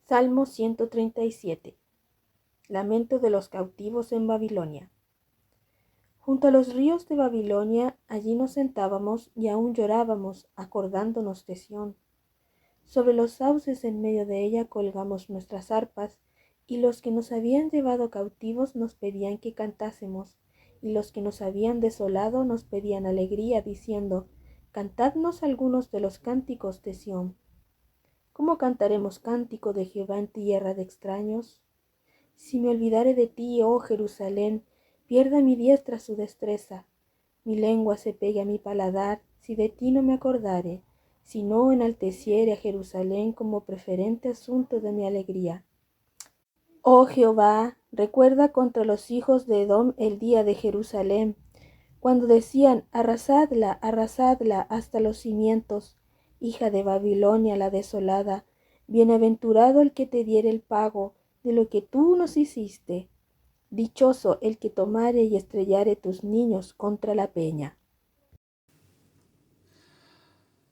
Salmo 137. Lamento de los cautivos en Babilonia. Junto a los ríos de Babilonia, allí nos sentábamos y aún llorábamos, acordándonos de Sión. Sobre los sauces en medio de ella colgamos nuestras arpas, y los que nos habían llevado cautivos nos pedían que cantásemos, y los que nos habían desolado nos pedían alegría, diciendo: Cantadnos algunos de los cánticos de Sión. ¿Cómo cantaremos cántico de Jehová en tierra de extraños? Si me olvidare de ti, oh Jerusalén, pierda mi diestra su destreza. Mi lengua se pegue a mi paladar, si de ti no me acordare, si no enalteciere a Jerusalén como preferente asunto de mi alegría. Oh Jehová, recuerda contra los hijos de Edom el día de Jerusalén, cuando decían: arrasadla, arrasadla hasta los cimientos, hija de Babilonia la desolada. Bienaventurado el que te diere el pago de lo que tú nos hiciste. Dichoso el que tomare y estrellare tus niños contra la peña.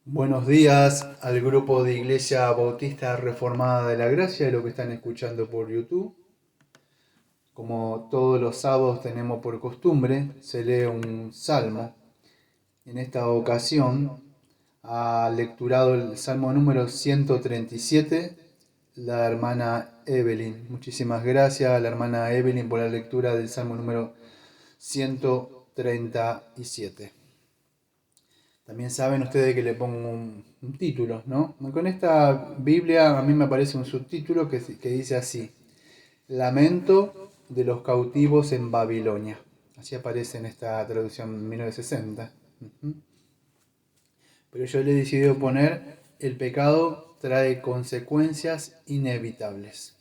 Buenos días al grupo de Iglesia Bautista Reformada de la Gracia, de lo que están escuchando por YouTube. Como todos los sábados tenemos por costumbre, se lee un salmo. En esta ocasión ha lecturado el salmo número 137 la hermana Evelyn. Muchísimas gracias a la hermana Evelyn por la lectura del salmo número 137. También saben ustedes que le pongo un título, ¿no? Con esta Biblia a mí me aparece un subtítulo que dice así: Lamento de los cautivos en Babilonia. Así aparece en esta traducción 1960. Pero yo le he decidido poner: el pecado trae consecuencias inevitables.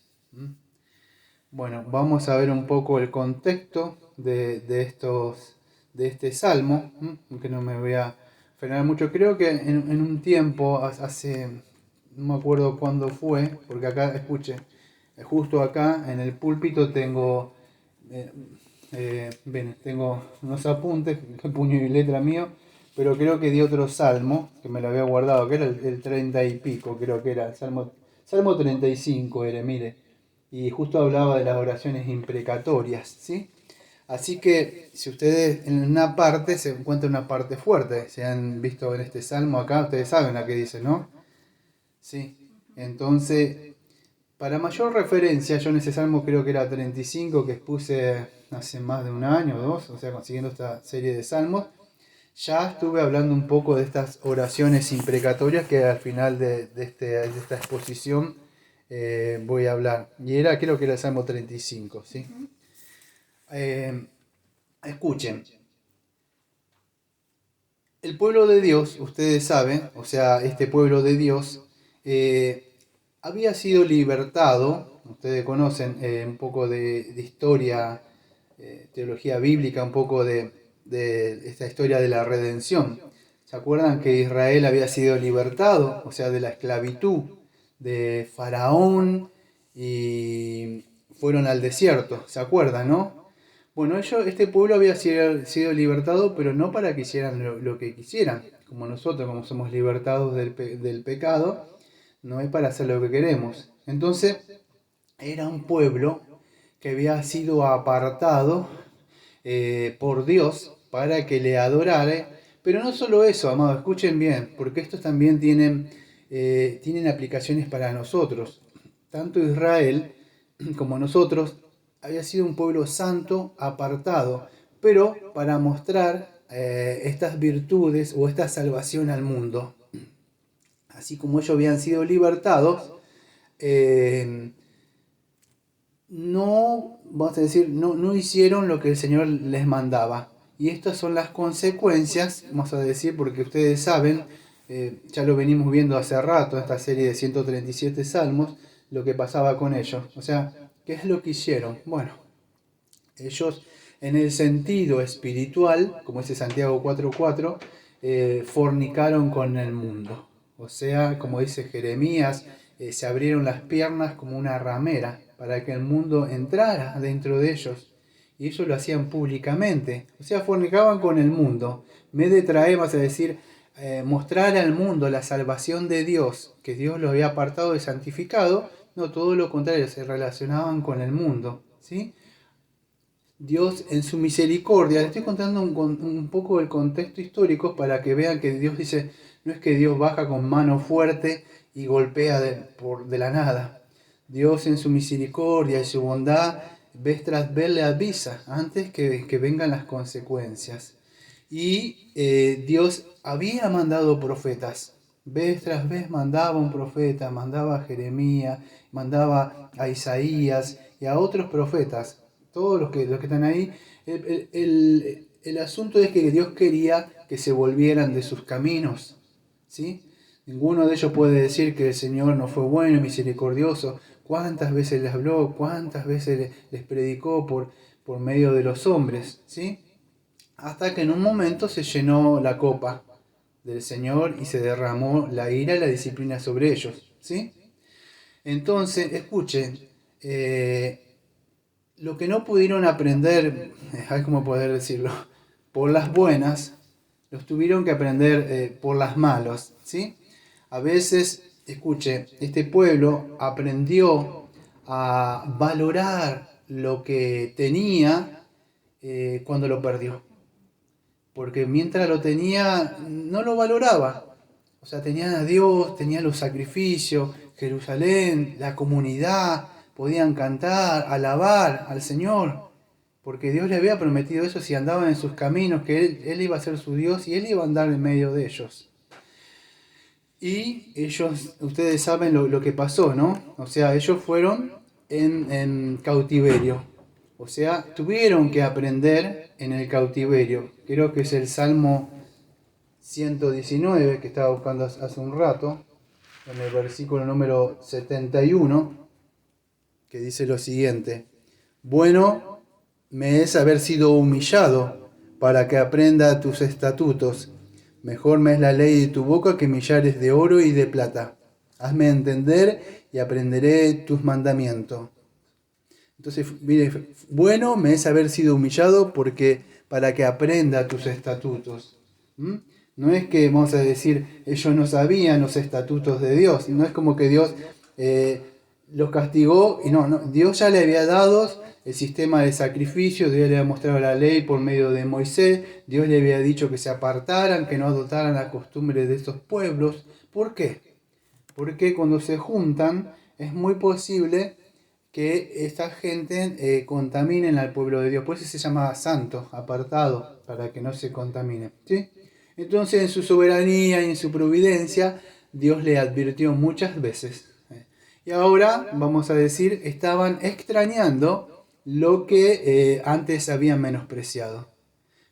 Bueno, vamos a ver un poco el contexto de este salmo, aunque no me voy a frenar mucho. Creo que en un tiempo, hace, no me acuerdo cuándo fue, porque acá, escuche, justo acá en el púlpito tengo, tengo unos apuntes, puño y letra mío, pero creo que di otro salmo, que me lo había guardado, que era el 30 y pico, creo que era, el salmo 35 era, mire, y justo hablaba de las oraciones imprecatorias, ¿sí? Así que si ustedes en una parte se encuentra una parte fuerte, se han visto en este salmo acá, ustedes saben a qué dice, ¿no? Sí. Entonces, para mayor referencia, yo en ese salmo creo que era 35 que expuse hace más de un año o dos, o sea, consiguiendo esta serie de salmos, ya estuve hablando un poco de estas oraciones imprecatorias que al final de esta exposición voy a hablar. Y creo que era el Salmo 35, ¿sí? Escuchen. El pueblo de Dios, ustedes saben, o sea, este pueblo de Dios había sido libertado. Ustedes conocen un poco de historia, teología bíblica, un poco de esta historia de la redención. ¿Se acuerdan que Israel había sido libertado, o sea, de la esclavitud de Faraón, y fueron al desierto? ¿Se acuerdan, no? Bueno, este pueblo había sido libertado, pero no para que hicieran lo que quisieran. Como nosotros, como somos libertados del pecado, no es para hacer lo que queremos. Entonces, era un pueblo que había sido apartado por Dios para que le adorara. Pero no solo eso, amados, escuchen bien, porque estos también tienen aplicaciones para nosotros. Tanto Israel como nosotros había sido un pueblo santo, apartado, pero para mostrar estas virtudes o esta salvación al mundo. Así como ellos habían sido libertados, no, vamos a decir, no hicieron lo que el Señor les mandaba. Y estas son las consecuencias, vamos a decir, porque ustedes saben, ya lo venimos viendo hace rato, esta serie de 137 salmos, lo que pasaba con ellos. O sea, ¿qué es lo que hicieron? Bueno, ellos en el sentido espiritual, como dice Santiago 4:4, fornicaron con el mundo. O sea, como dice Jeremías, se abrieron las piernas como una ramera para que el mundo entrara dentro de ellos. Y ellos lo hacían públicamente. O sea, fornicaban con el mundo. Me detraemos a decir, mostrar al mundo la salvación de Dios, que Dios lo había apartado y santificado, no, todo lo contrario, se relacionaban con el mundo, ¿sí? Dios en su misericordia, les estoy contando un poco el contexto histórico para que vean que Dios dice, no es que Dios baja con mano fuerte y golpea de la nada. Dios en su misericordia y su bondad, vez tras vez le avisa antes que vengan las consecuencias. Y Dios había mandado profetas. Vez tras vez mandaba un profeta, mandaba a Jeremías, mandaba a Isaías y a otros profetas. Todos los que están ahí. El asunto es que Dios quería que se volvieran de sus caminos. ¿Sí? Ninguno de ellos puede decir que el Señor no fue bueno y misericordioso. ¿Cuántas veces les habló? ¿Cuántas veces les predicó por medio de los hombres? ¿Sí? Hasta que en un momento se llenó la copa del Señor y se derramó la ira y la disciplina sobre ellos, ¿sí? Entonces, escuchen, lo que no pudieron aprender, hay como poder decirlo, por las buenas, los tuvieron que aprender por las malas, ¿sí? A veces, escuche, este pueblo aprendió a valorar lo que tenía cuando lo perdió. Porque mientras lo tenía, no lo valoraba. O sea, tenían a Dios, tenían los sacrificios, Jerusalén, la comunidad, podían cantar, alabar al Señor. Porque Dios le había prometido eso si andaban en sus caminos, que Él iba a ser su Dios y Él iba a andar en medio de ellos. Y ellos, ustedes saben lo que pasó, ¿no? O sea, ellos fueron en cautiverio. O sea, tuvieron que aprender en el cautiverio. Creo que es el Salmo 119 que estaba buscando hace un rato, en el versículo número 71, que dice lo siguiente: bueno me es haber sido humillado para que aprenda tus estatutos. Mejor me es la ley de tu boca que millares de oro y de plata. Hazme entender y aprenderé tus mandamientos. Entonces, mire, bueno me es haber sido humillado para que aprenda tus estatutos. No es que, vamos a decir, ellos no sabían los estatutos de Dios. No es como que Dios los castigó y no, Dios ya le había dado el sistema de sacrificio, Dios le había mostrado la ley por medio de Moisés, Dios le había dicho que se apartaran, que no adoptaran la costumbre de estos pueblos. ¿Por qué? Porque cuando se juntan es muy posible que esta gente contaminen al pueblo de Dios. Por eso se llama santo, apartado, para que no se contamine. ¿Sí? Entonces en su soberanía y en su providencia, Dios le advirtió muchas veces. Y ahora, vamos a decir, estaban extrañando lo que antes habían menospreciado.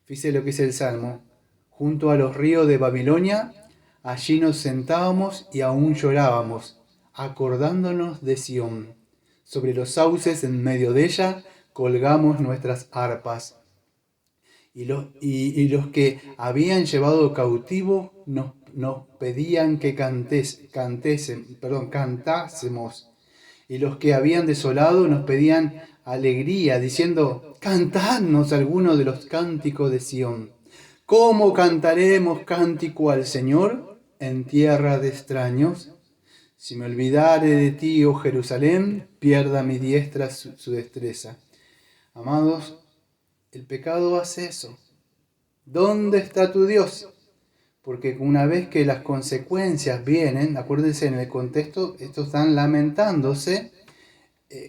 Fíjese lo que es el Salmo. Junto a los ríos de Babilonia, allí nos sentábamos y aún llorábamos, acordándonos de Sión. Sobre los sauces en medio de ella colgamos nuestras arpas. Y los que habían llevado cautivo nos pedían que cantásemos. Y los que habían desolado nos pedían alegría, diciendo: cantadnos alguno de los cánticos de Sión. ¿Cómo cantaremos cántico al Señor en tierra de extraños? Si me olvidare de ti, oh Jerusalén, pierda mi diestra su destreza. Amados, el pecado hace eso. ¿Dónde está tu Dios? Porque una vez que las consecuencias vienen, acuérdense en el contexto, estos están lamentándose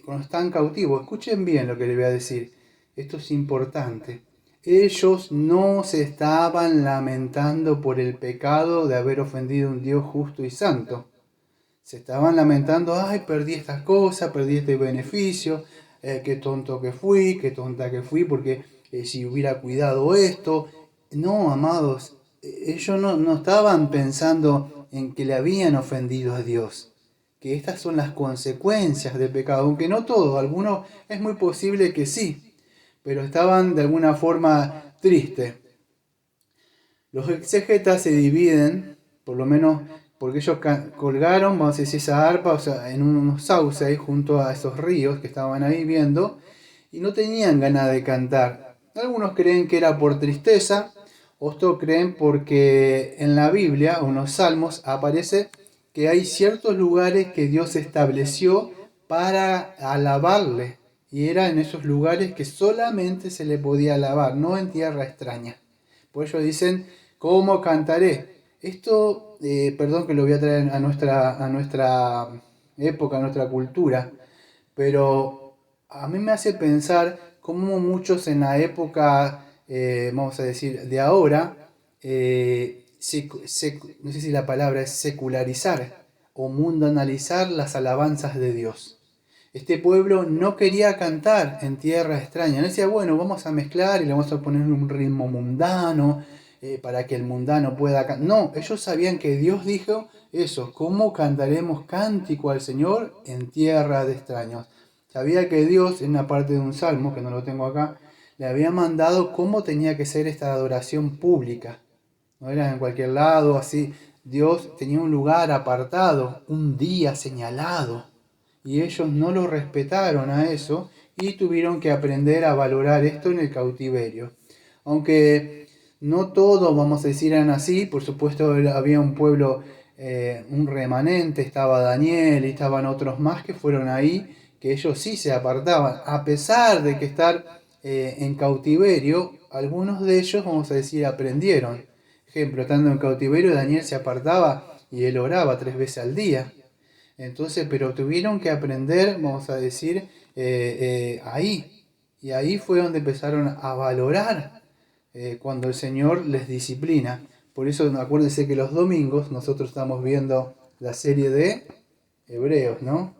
cuando están cautivos. Escuchen bien lo que les voy a decir. Esto es importante. Ellos no se estaban lamentando por el pecado de haber ofendido a un Dios justo y santo. Se estaban lamentando: ay, perdí estas cosas, perdí este beneficio, qué tonto que fui, qué tonta que fui, porque si hubiera cuidado esto. No, amados, ellos no estaban pensando en que le habían ofendido a Dios, que estas son las consecuencias del pecado, aunque no todo, algunos es muy posible que sí, pero estaban de alguna forma tristes. Los exégetas se dividen, por lo menos porque ellos colgaron, vamos a decir, esa arpa, o sea, en unos sauces junto a esos ríos que estaban ahí viendo, y no tenían ganas de cantar. Algunos creen que era por tristeza, Otros creen porque en la Biblia o en los Salmos aparece que hay ciertos lugares que Dios estableció para alabarle. Y era en esos lugares que solamente se le podía alabar, no en tierra extraña. Por ello dicen, ¿cómo cantaré? Esto, perdón que lo voy a traer a nuestra época, a nuestra cultura, pero a mí me hace pensar cómo muchos en la época, vamos a decir, de ahora, no sé si la palabra es secularizar o mundanalizar las alabanzas de Dios. Este pueblo no quería cantar en tierra extraña. No decía, bueno, vamos a mezclar y le vamos a poner un ritmo mundano para que el mundano pueda cantar. No, ellos sabían que Dios dijo eso, ¿cómo cantaremos cántico al Señor en tierra de extraños? Sabía que Dios, en una parte de un salmo, que no lo tengo acá, le había mandado cómo tenía que ser esta adoración pública. No era en cualquier lado, así. Dios tenía un lugar apartado, un día señalado. Y ellos no lo respetaron a eso y tuvieron que aprender a valorar esto en el cautiverio. Aunque no todos, vamos a decir, eran así, por supuesto había un pueblo, un remanente, estaba Daniel y estaban otros más que fueron ahí, que ellos sí se apartaban, a pesar de que estar en cautiverio, algunos de ellos, vamos a decir, aprendieron. Ejemplo, estando en cautiverio, Daniel se apartaba y él oraba 3 veces al día. Entonces, pero tuvieron que aprender, vamos a decir, ahí. Y ahí fue donde empezaron a valorar cuando el Señor les disciplina. Por eso acuérdense que los domingos nosotros estamos viendo la serie de Hebreos, ¿no?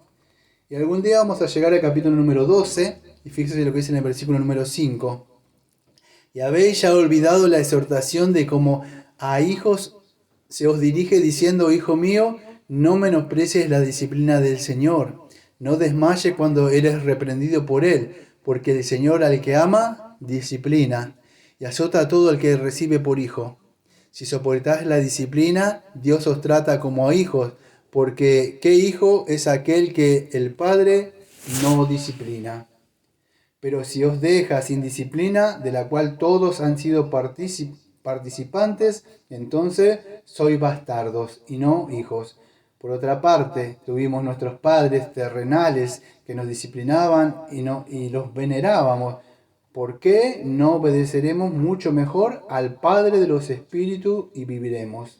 Y algún día vamos a llegar al capítulo número 12, y fíjense lo que dice en el versículo número 5. Y habéis ya olvidado la exhortación de cómo a hijos se os dirige diciendo, hijo mío, no menosprecies la disciplina del Señor, no desmayes cuando eres reprendido por Él, porque el Señor al que ama, disciplina, y azota a todo el que recibe por hijo. Si soportáis la disciplina, Dios os trata como a hijos, porque ¿qué hijo es aquel que el Padre no disciplina? Pero si os deja sin disciplina, de la cual todos han sido participantes, entonces sois bastardos y no hijos. Por otra parte, tuvimos nuestros padres terrenales que nos disciplinaban y los venerábamos. ¿Por qué no obedeceremos mucho mejor al Padre de los Espíritus y viviremos?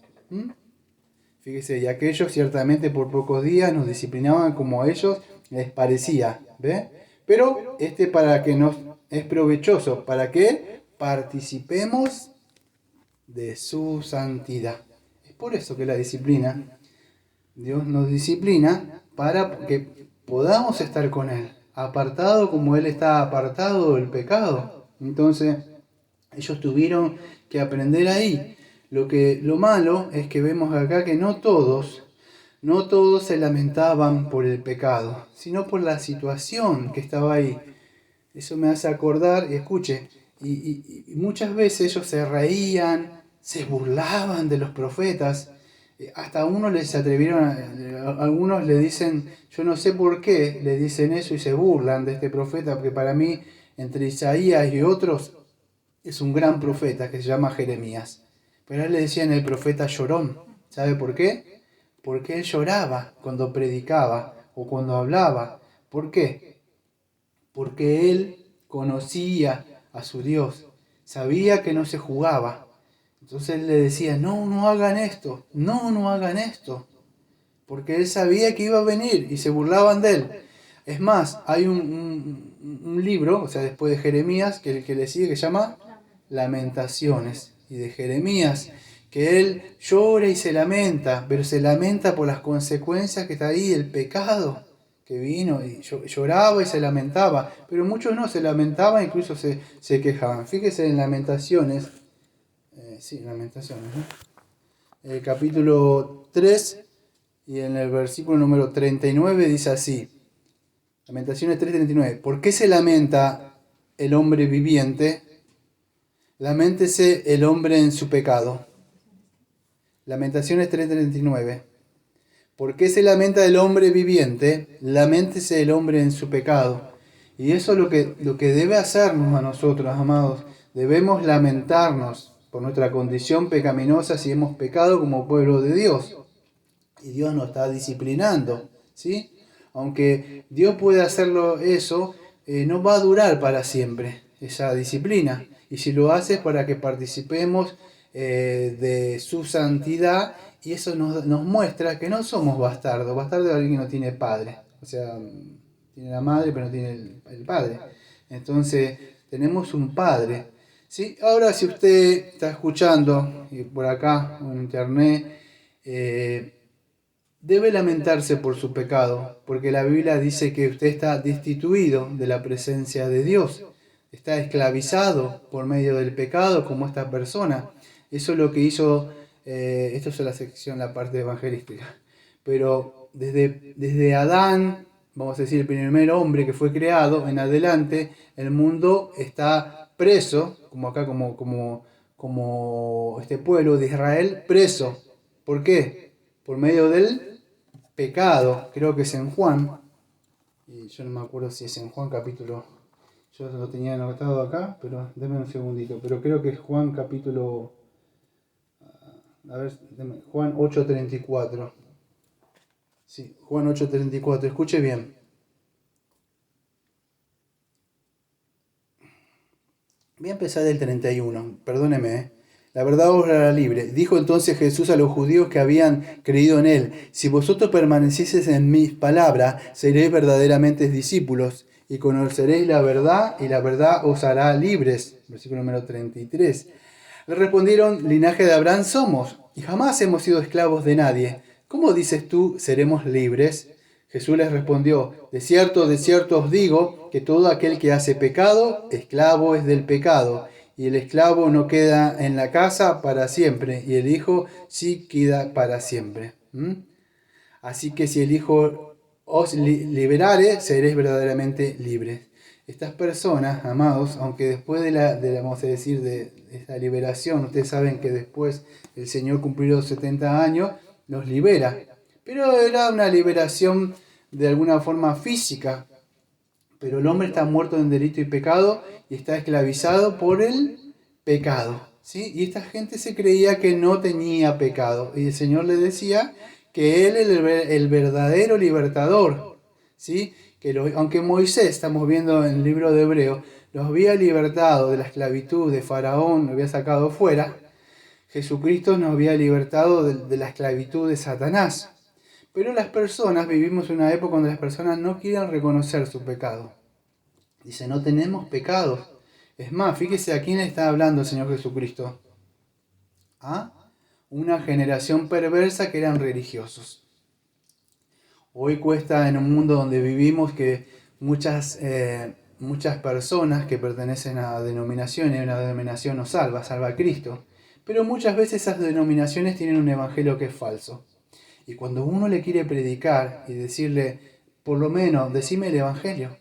Fíjese, y aquellos ciertamente por pocos días nos disciplinaban como a ellos les parecía. ¿Ve? Pero para que nos es provechoso, para que participemos de su santidad. Es por eso que la disciplina, Dios nos disciplina para que podamos estar con Él, apartado como Él está apartado del pecado. Entonces, ellos tuvieron que aprender ahí. Lo malo es que vemos acá que no todos se lamentaban por el pecado, sino por la situación que estaba ahí. Eso me hace acordar, y escuche, y muchas veces ellos se reían, se burlaban de los profetas. Hasta a unos les atrevieron, algunos le dicen, yo no sé por qué, le dicen eso y se burlan de este profeta, porque para mí, entre Isaías y otros, es un gran profeta que se llama Jeremías. Pero a él le decían el profeta llorón. ¿Sabe por qué? Porque él lloraba cuando predicaba o cuando hablaba. ¿Por qué? Porque él conocía a su Dios, sabía que no se jugaba. Entonces él le decía, no hagan esto, no hagan esto, porque él sabía que iba a venir y se burlaban de él. Es más, hay un libro, o sea, después de Jeremías, que le sigue, que se llama Lamentaciones, y de Jeremías, que él llora y se lamenta, pero se lamenta por las consecuencias que está ahí, el pecado que vino, y lloraba y se lamentaba, pero muchos no, se lamentaban, incluso se quejaban. Fíjese en Lamentaciones, Lamentaciones, ¿no? El capítulo 3 y en el versículo número 39 dice así, Lamentaciones 3:39, ¿por qué se lamenta el hombre viviente? Laméntese el hombre en su pecado. Lamentaciones 3:39. ¿Por qué se lamenta el hombre viviente? Laméntese el hombre en su pecado. Y eso es lo que debe hacernos a nosotros, amados. Debemos lamentarnos por nuestra condición pecaminosa si hemos pecado como pueblo de Dios. Y Dios nos está disciplinando, ¿sí? Aunque Dios puede hacerlo eso, no va a durar para siempre esa disciplina. Y si lo hace es para que participemos de su santidad, y eso nos muestra que no somos bastardos. Bastardo es alguien que no tiene padre. O sea, tiene la madre pero no tiene el padre. Entonces, tenemos un padre, ¿sí? Ahora, si usted está escuchando por acá en internet, debe lamentarse por su pecado, porque la Biblia dice que usted está destituido de la presencia de Dios, está esclavizado por medio del pecado como esta persona. Eso es lo que hizo, esto es la sección, la parte evangelística, pero desde Adán, vamos a decir, el primer hombre que fue creado en adelante, el mundo está preso, como acá, como este pueblo de Israel, preso. ¿Por qué? Por medio del pecado, creo que es en Juan, y yo no me acuerdo si es en Juan capítulo, yo lo tenía anotado acá, pero denme un segundito, pero creo que es Juan capítulo, a ver, Juan 8:34, sí, Juan 8:34, escuche bien. Voy a empezar del 31, perdóneme. La verdad os hará libre. Dijo entonces Jesús a los judíos que habían creído en él: si vosotros permanecieseis en mis palabras, seréis verdaderamente discípulos, y conoceréis la verdad, y la verdad os hará libres. Versículo número 33. Le respondieron: linaje de Abraham somos, y jamás hemos sido esclavos de nadie. ¿Cómo dices tú, seremos libres? Jesús les respondió: de cierto os digo, que todo aquel que hace pecado, esclavo es del pecado. Y el esclavo no queda en la casa para siempre, y el hijo sí queda para siempre. Así que si el Hijo os liberare, seréis verdaderamente libres. Estas personas, amados, aunque después vamos a decir, de esta liberación, ustedes saben que después el Señor cumplió los 70 años, los libera. Pero era una liberación de alguna forma física. Pero el hombre está muerto en delito y pecado y está esclavizado por el pecado, ¿sí? Y esta gente se creía que no tenía pecado. Y el Señor le decía que Él es el verdadero libertador, ¿sí? Aunque Moisés, estamos viendo en el libro de Hebreo, los había libertado de la esclavitud de Faraón, lo había sacado fuera, Jesucristo nos había libertado de la esclavitud de Satanás. Pero las personas, vivimos una época donde las personas no quieren reconocer su pecado. Dice, no tenemos pecados. Es más, fíjese a quién está hablando el Señor Jesucristo. ¿Ah? Una generación perversa que eran religiosos. Hoy cuesta en un mundo donde vivimos que muchas personas que pertenecen a denominaciones, una denominación nos salva a Cristo, pero muchas veces esas denominaciones tienen un evangelio que es falso. Y cuando uno le quiere predicar y decirle, por lo menos, decime el evangelio,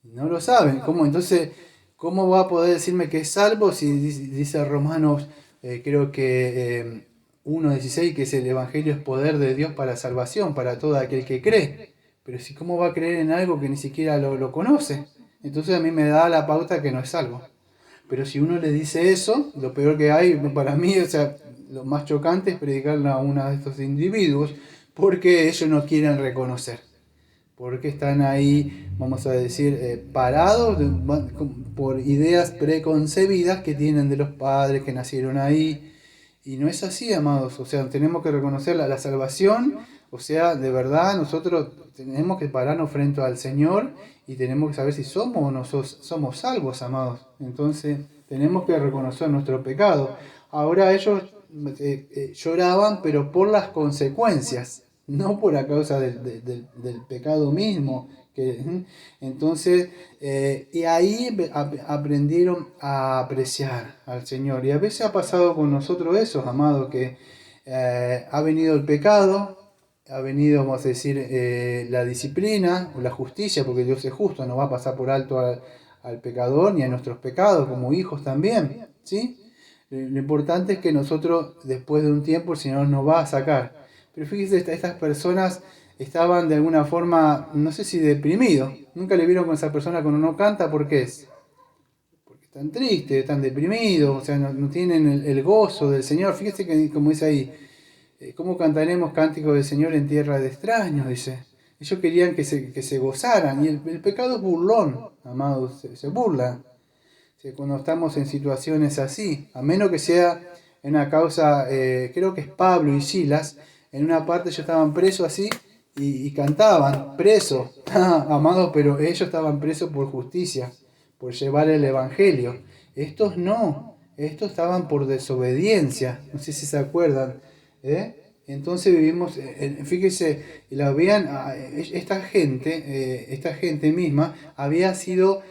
no lo saben. Entonces, ¿cómo va a poder decirme que es salvo si dice Romanos, creo que 1:16, que es el evangelio es poder de Dios para salvación, para todo aquel que cree? Pero si, ¿cómo va a creer en algo que ni siquiera lo conoce? Entonces a mí me da la pauta que no es salvo. Pero si uno le dice eso, lo peor que hay para mí, o sea, lo más chocante es predicarle a uno de estos individuos, porque ellos no quieren reconocer. Porque están ahí, vamos a decir, parados por ideas preconcebidas que tienen de los padres que nacieron ahí. Y no es así, amados. O sea, tenemos que reconocer la salvación. O sea, de verdad, nosotros tenemos que pararnos frente al Señor y tenemos que saber si somos o no somos salvos, amados. Entonces, tenemos que reconocer nuestro pecado. Ahora ellos lloraban, pero por las consecuencias, no por la causa del pecado mismo. Entonces, y ahí aprendieron a apreciar al Señor. Y a veces ha pasado con nosotros eso, amados, que ha venido el pecado, ha venido, vamos a decir, la disciplina o la justicia, porque Dios es justo, no va a pasar por alto al pecador ni a nuestros pecados como hijos también, ¿sí? Lo importante es que nosotros, después de un tiempo, el Señor nos va a sacar. Pero fíjense, estas personas estaban de alguna forma, no sé si deprimidos. Nunca le vieron con esa persona cuando no canta, ¿por qué es? Porque están tristes, están deprimidos, o sea, no tienen el gozo del Señor. Fíjese que, como dice ahí, ¿cómo cantaremos cánticos del Señor en tierra de extraños? Dice. Ellos querían que se gozaran, y el pecado es burlón, amados, se burla. Cuando estamos en situaciones así, a menos que sea en una causa, creo que es Pablo y Silas, en una parte ellos estaban presos así y cantaban, presos, amados, pero ellos estaban presos por justicia, por llevar el Evangelio. Estos no, estos estaban por desobediencia, no sé si se acuerdan. Entonces vivimos, fíjese, esta gente misma había sido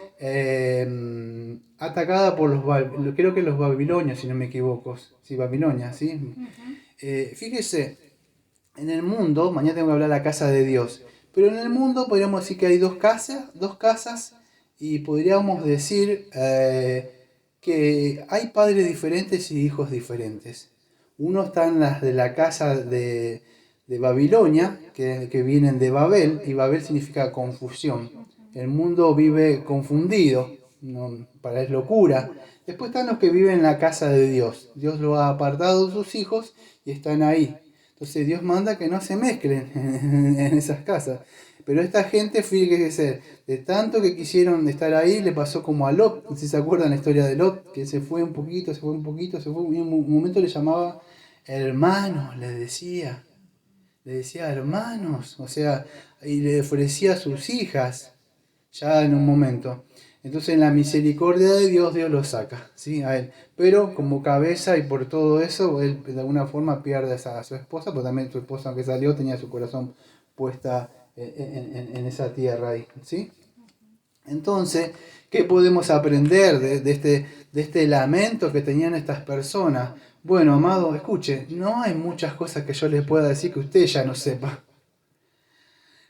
atacada por creo que los babilonios, si no me equivoco. Sí, Babilonia, ¿sí? Fíjese, en el mundo, mañana tengo que hablar de la casa de Dios, pero en el mundo podríamos decir que hay dos casas, y podríamos decir que hay padres diferentes y hijos diferentes. Uno está en las de la casa de Babilonia, que vienen de Babel, y Babel significa confusión. El mundo vive confundido, para es locura. Después están los que viven en la casa de Dios. Dios lo ha apartado de sus hijos y están ahí. Entonces Dios manda que no se mezclen en esas casas. Pero esta gente, fíjese, de tanto que quisieron estar ahí, le pasó como a Lot. No sé si se acuerdan la historia de Lot, que se fue un poquito, se fue un poquito, se fue. Y en un momento le llamaba hermano, le decía hermanos, o sea, y le ofrecía a sus hijas, ya en un momento. Entonces en la misericordia de Dios, Dios lo saca, ¿sí? A él. Pero como cabeza y por todo eso, él de alguna forma pierde a su esposa, porque también su esposa, aunque salió, tenía su corazón puesta en esa tierra ahí, ¿sí? Entonces, ¿qué podemos aprender de este lamento que tenían estas personas? Bueno, amado, escuche, no hay muchas cosas que yo les pueda decir que usted ya no sepa.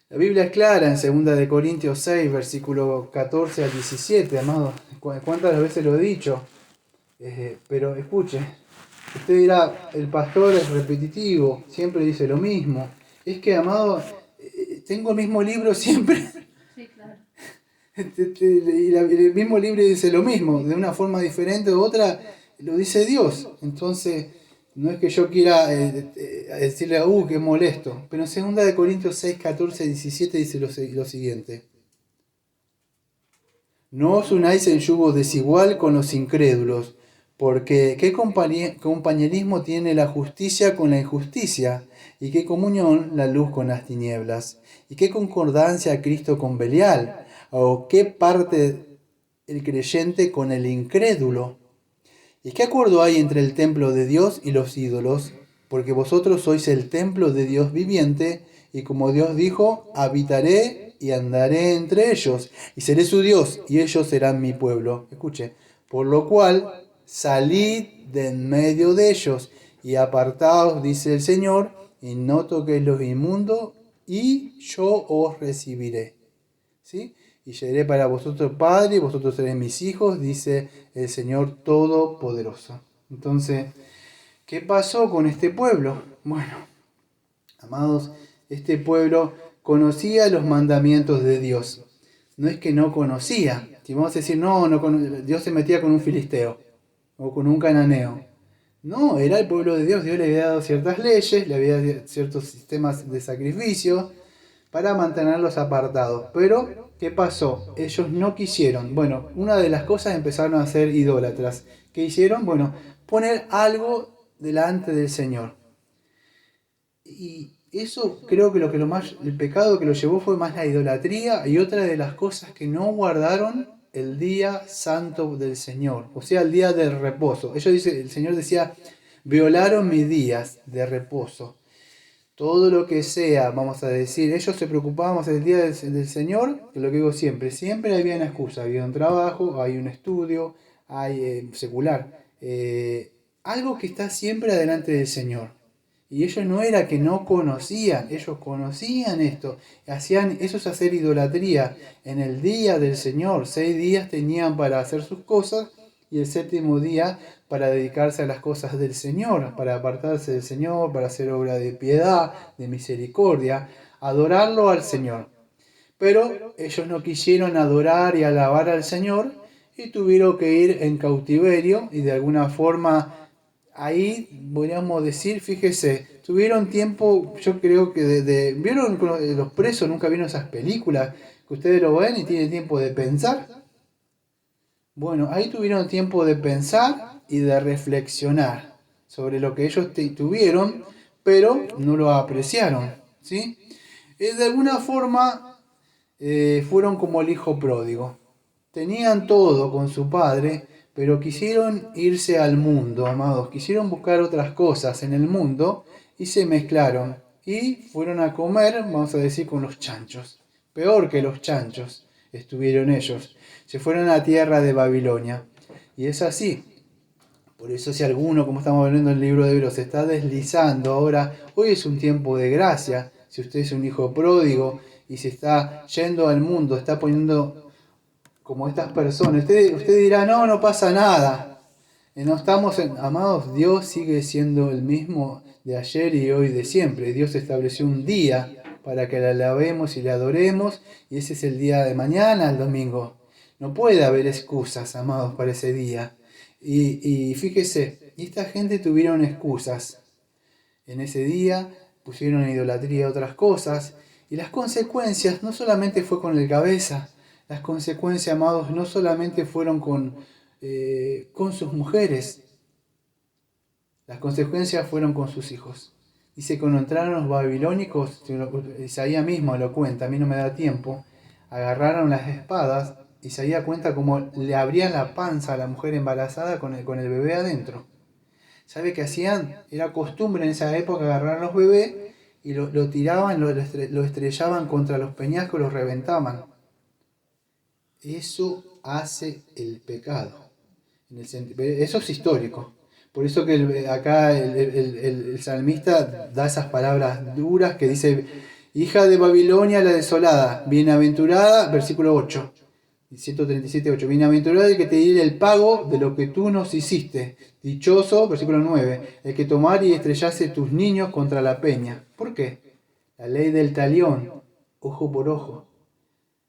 La Biblia es clara en 2 de Corintios 6, versículo 14 al 17, amado. ¿Cuántas veces lo he dicho? Pero escuche, usted dirá, el pastor es repetitivo, siempre dice lo mismo. Es que, amado, tengo el mismo libro siempre. Sí, claro. Y el mismo libro dice lo mismo, de una forma diferente u otra, lo dice Dios. Entonces, no es que yo quiera decirle, qué molesto. Pero en 2 de Corintios 6, 14, 17 dice lo siguiente. No os unáis en yugo desigual con los incrédulos, porque ¿qué compañerismo tiene la justicia con la injusticia? ¿Y qué comunión la luz con las tinieblas? ¿Y qué concordancia Cristo con Belial? ¿O qué parte el creyente con el incrédulo? ¿Y qué acuerdo hay entre el templo de Dios y los ídolos? Porque vosotros sois el templo de Dios viviente, y como Dios dijo, habitaré y andaré entre ellos, y seré su Dios, y ellos serán mi pueblo. Escuche, por lo cual salid de en medio de ellos, y apartaos, dice el Señor, y no toquéis lo inmundo, y yo os recibiré. ¿Sí? Y seré para vosotros padre, y vosotros seréis mis hijos, dice el Señor Todopoderoso. Entonces, ¿qué pasó con este pueblo? Bueno, amados, este pueblo conocía los mandamientos de Dios. No es que no conocía. Si vamos a decir, Dios se metía con un filisteo o con un cananeo. No, era el pueblo de Dios. Dios le había dado ciertas leyes, le había dado ciertos sistemas de sacrificio para mantenerlos apartados. Pero, ¿qué pasó? Ellos no quisieron. Bueno, una de las cosas empezaron a ser idólatras. ¿Qué hicieron? Bueno, poner algo delante del Señor. Y eso creo que el pecado que lo llevó fue más la idolatría, y otra de las cosas que no guardaron el día santo del Señor, o sea, el día del reposo. El Señor decía, violaron mis días de reposo. Todo lo que sea, vamos a decir, ellos se preocupaban más del día del Señor, que lo que digo siempre había una excusa, había un trabajo, hay un estudio, hay secular, algo que está siempre adelante del Señor. Y ellos no era que no conocían, ellos conocían esto, hacían eso es hacer idolatría. En el día del Señor, 6 días tenían para hacer sus cosas, y el 7º día para dedicarse a las cosas del Señor, para apartarse del Señor, para hacer obra de piedad, de misericordia, adorarlo al Señor. Pero ellos no quisieron adorar y alabar al Señor, y tuvieron que ir en cautiverio y de alguna forma ahí podríamos decir, fíjese, tuvieron tiempo, yo creo que ¿vieron los presos? ¿Nunca vieron esas películas que ustedes lo ven y tienen tiempo de pensar? Bueno, ahí tuvieron tiempo de pensar y de reflexionar sobre lo que ellos tuvieron, pero no lo apreciaron, ¿sí? De alguna forma fueron como el hijo pródigo. Tenían todo con su padre, pero quisieron irse al mundo, amados. Quisieron buscar otras cosas en el mundo y se mezclaron. Y fueron a comer, vamos a decir, con los chanchos. Peor que los chanchos estuvieron ellos. Se fueron a la tierra de Babilonia. Y es así. Por eso si alguno, como estamos viendo en el libro de Hebreos, se está deslizando ahora, hoy es un tiempo de gracia. Si usted es un hijo pródigo y se está yendo al mundo, está poniendo como estas personas, usted dirá, no, no pasa nada. No estamos amados, Dios sigue siendo el mismo de ayer y hoy de siempre. Dios estableció un día para que le alabemos y le adoremos, y ese es el día de mañana, el domingo. No puede haber excusas, amados, para ese día. Y fíjese, esta gente tuvieron excusas. En ese día pusieron en idolatría otras cosas, y las consecuencias no solamente fue con el cabeza, las consecuencias, amados, no solamente fueron con sus mujeres, las consecuencias fueron con sus hijos. Dice, cuando entraron los babilónicos, Isaías mismo lo cuenta, a mí no me da tiempo, agarraron las espadas, Isaías cuenta como le abrían la panza a la mujer embarazada con el bebé adentro. ¿Sabe qué hacían? Era costumbre en esa época agarrar a los bebés y lo tiraban, lo estrellaban contra los peñascos, los reventaban. Eso hace el pecado. Eso es histórico. Por eso que acá el salmista da esas palabras duras que dice, hija de Babilonia la desolada, bienaventurada, versículo 8, 137:8, bienaventurado el que te diera el pago de lo que tú nos hiciste. Dichoso, versículo 9, el que tomar y estrellase tus niños contra la peña. ¿Por qué? La ley del talión, ojo por ojo.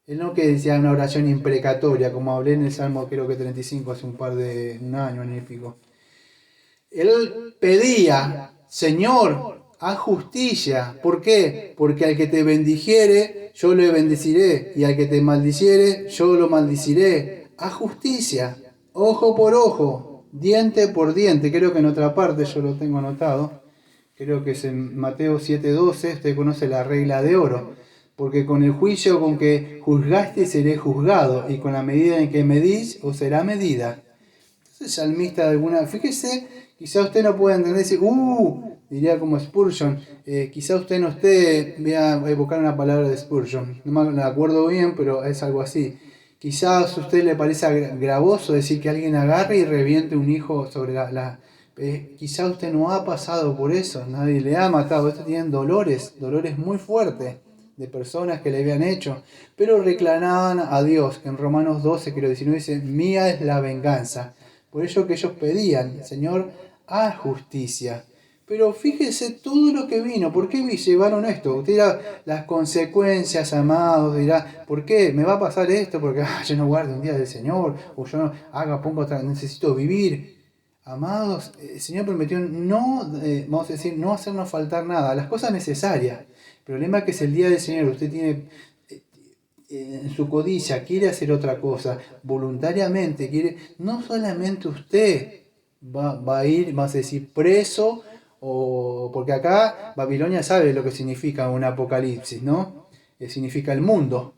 Él no que decía una oración imprecatoria, como hablé en el Salmo creo que 35 hace un año y pico. Él pedía, Señor, haz justicia. ¿Por qué? Porque al que te bendijere, yo le bendeciré, y al que te maldiciere, yo lo maldiciré. Haz justicia, ojo por ojo, diente por diente. Creo que en otra parte yo lo tengo anotado. Creo que es en Mateo 7:12, usted conoce la regla de oro. Porque con el juicio con que juzgaste seré juzgado, y con la medida en que medís os será medida. Entonces, salmista de alguna, fíjese, quizá usted no pueda entender, decir, diría como Spurgeon, quizá usted no esté, voy a evocar una palabra de Spurgeon, no me acuerdo bien, pero es algo así. Quizás a usted le parezca gravoso decir que alguien agarre y reviente un hijo sobre quizá usted no ha pasado por eso, nadie le ha matado, usted tiene dolores muy fuertes de personas que le habían hecho, pero reclamaban a Dios, que en Romanos 12, creo 19, dice, mía es la venganza. Por ello que ellos pedían, Señor, haz justicia. Pero fíjese todo lo que vino, ¿por qué llevaron esto? Usted dirá, las consecuencias, amados, dirá, ¿por qué me va a pasar esto? Porque yo no guardo un día del Señor, o yo no pongo otra, necesito vivir. Amados, el Señor prometió vamos a decir, no hacernos faltar nada, las cosas necesarias. El problema es que es el día del Señor, usted tiene en su codicia, quiere hacer otra cosa, voluntariamente, no solamente usted va a ir, vamos a decir, preso, porque acá Babilonia sabe lo que significa un apocalipsis, ¿no? Significa el mundo.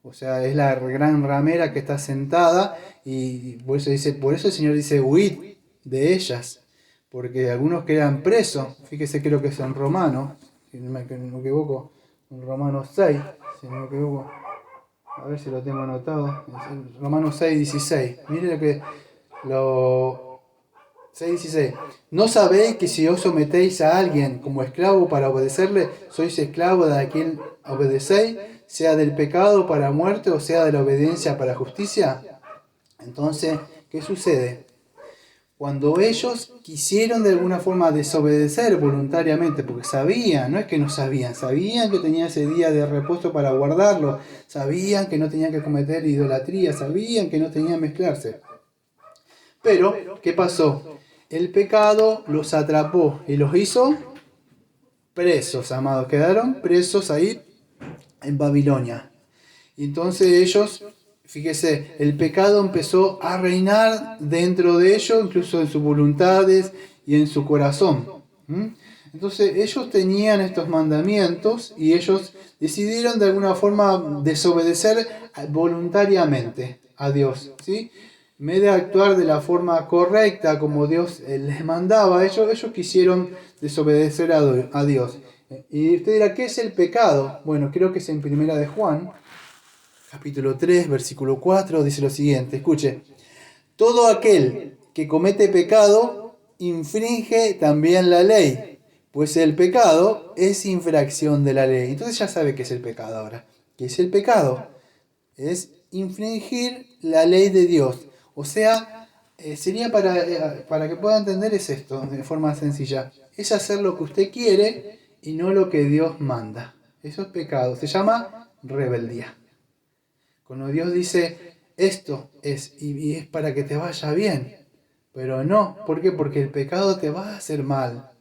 O sea, es la gran ramera que está sentada y por eso el Señor dice, huid de ellas, porque algunos quedan presos. Fíjese, creo que es en Romanos, si no me equivoco, en Romanos 6, si no me equivoco, a ver si lo tengo anotado, Romanos 6:16, mire 6:16, ¿no sabéis que si os sometéis a alguien como esclavo para obedecerle, sois esclavo de a quien obedecéis, sea del pecado para muerte o sea de la obediencia para justicia? Entonces, ¿qué sucede? cuando ellos quisieron de alguna forma desobedecer voluntariamente, porque sabían, no es que no sabían, sabían que tenían ese día de reposo para guardarlo, sabían que no tenían que cometer idolatría, sabían que no tenían que mezclarse. Pero, ¿qué pasó? El pecado los atrapó y los hizo presos, amados. Quedaron presos ahí en Babilonia. Y entonces ellos, fíjese, el pecado empezó a reinar dentro de ellos, incluso en sus voluntades y en su corazón. Entonces ellos tenían estos mandamientos y ellos decidieron de alguna forma desobedecer voluntariamente a Dios, ¿sí? En vez de actuar de la forma correcta como Dios les mandaba, ellos quisieron desobedecer a Dios. Y usted dirá, ¿qué es el pecado? Bueno, creo que es en Primera de Juan, capítulo 3, versículo 4, dice lo siguiente, escuche: todo aquel que comete pecado infringe también la ley, pues el pecado es infracción de la ley. Entonces ya sabe qué es el pecado ahora. ¿Qué es el pecado? Es infringir la ley de Dios. O sea, sería para que pueda entender es esto, de forma sencilla. Es hacer lo que usted quiere y no lo que Dios manda. Eso es pecado. Se llama rebeldía. Cuando Dios dice, esto es, y es para que te vaya bien. Pero no, ¿por qué? Porque el pecado te va a hacer mal.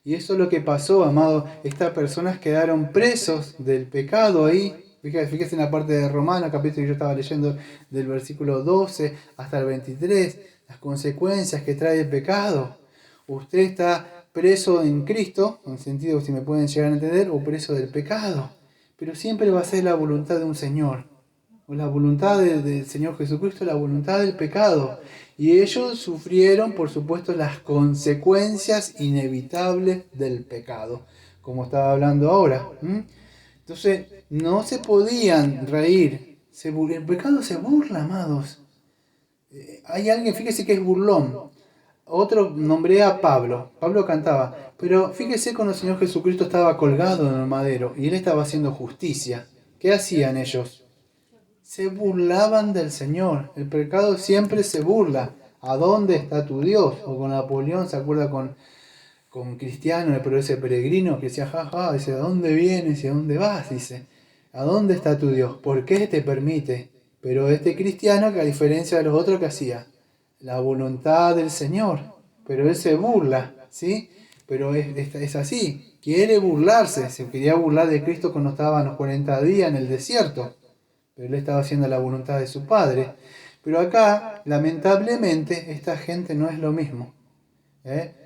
Y eso es lo que pasó, amado. Estas personas quedaron presos del pecado ahí. Fíjese en la parte de Romanos, capítulo que yo estaba leyendo, del versículo 12 hasta el 23, las consecuencias que trae el pecado. Usted está preso en Cristo, en el sentido, si me pueden llegar a entender, o preso del pecado. Pero siempre va a ser la voluntad de un Señor. O la voluntad del Señor Jesucristo, la voluntad del pecado. Y ellos sufrieron, por supuesto, las consecuencias inevitables del pecado, como estaba hablando ahora. Entonces, no se podían reír. El pecado se burla, amados. Hay alguien, fíjese que es burlón. Otro nombré a Pablo. Pablo cantaba. Pero fíjese cuando el Señor Jesucristo estaba colgado en el madero y él estaba haciendo justicia. ¿Qué hacían ellos? Se burlaban del Señor. El pecado siempre se burla. ¿A dónde está tu Dios? O con Napoleón, ¿se acuerda con Cristiano, pero ese peregrino que decía, jaja, dice, ¿a dónde vienes y a dónde vas? Dice, ¿a dónde está tu Dios? ¿Por qué te permite? Pero este cristiano, que a diferencia de los otros que hacía, la voluntad del Señor, pero él se burla, ¿sí? Pero es así, quiere burlarse, se quería burlar de Cristo cuando estaba en los 40 días en el desierto, pero él estaba haciendo la voluntad de su Padre. Pero acá, lamentablemente, esta gente no es lo mismo.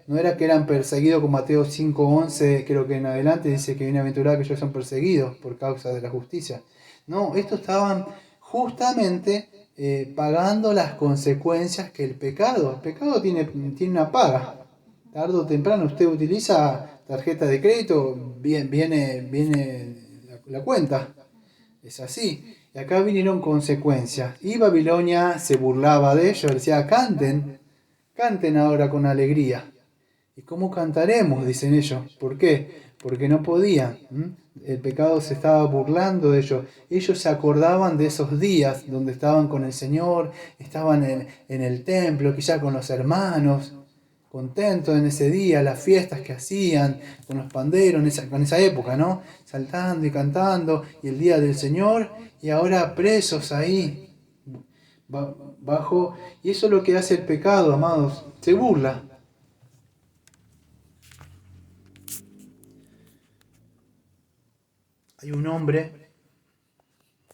No era que eran perseguidos con Mateo 5:11, creo que en adelante dice que bienaventurado que ellos son perseguidos por causa de la justicia. No, estos estaban justamente pagando las consecuencias que el pecado tiene una paga. Tarde o temprano usted utiliza tarjeta de crédito, viene la cuenta. Es así. Y acá vinieron consecuencias. Y Babilonia se burlaba de ellos, decía, canten ahora con alegría. ¿Y cómo cantaremos? Dicen ellos. ¿Por qué? Porque no podían. El pecado se estaba burlando de ellos. Ellos se acordaban de esos días donde estaban con el Señor, estaban en el templo, quizá con los hermanos, contentos en ese día, las fiestas que hacían, con los panderos, con esa época, ¿no? Saltando y cantando, y el día del Señor, y ahora presos ahí, bajo. Y eso es lo que hace el pecado, amados. Se burla. Hay un hombre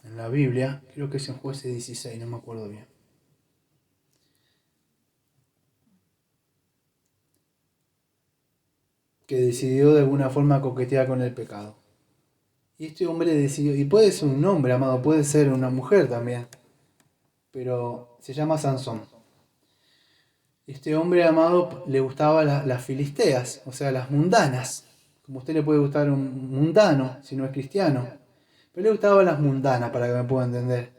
en la Biblia, creo que es en Jueces 16, no me acuerdo bien, que decidió de alguna forma coquetear con el pecado. Y este hombre decidió, y puede ser un hombre, amado, puede ser una mujer también, pero se llama Sansón. Este hombre, amado, le gustaba las filisteas, o sea, las mundanas. Como a usted le puede gustar un mundano si no es cristiano. Pero le gustaban las mundanas, para que me pueda entender.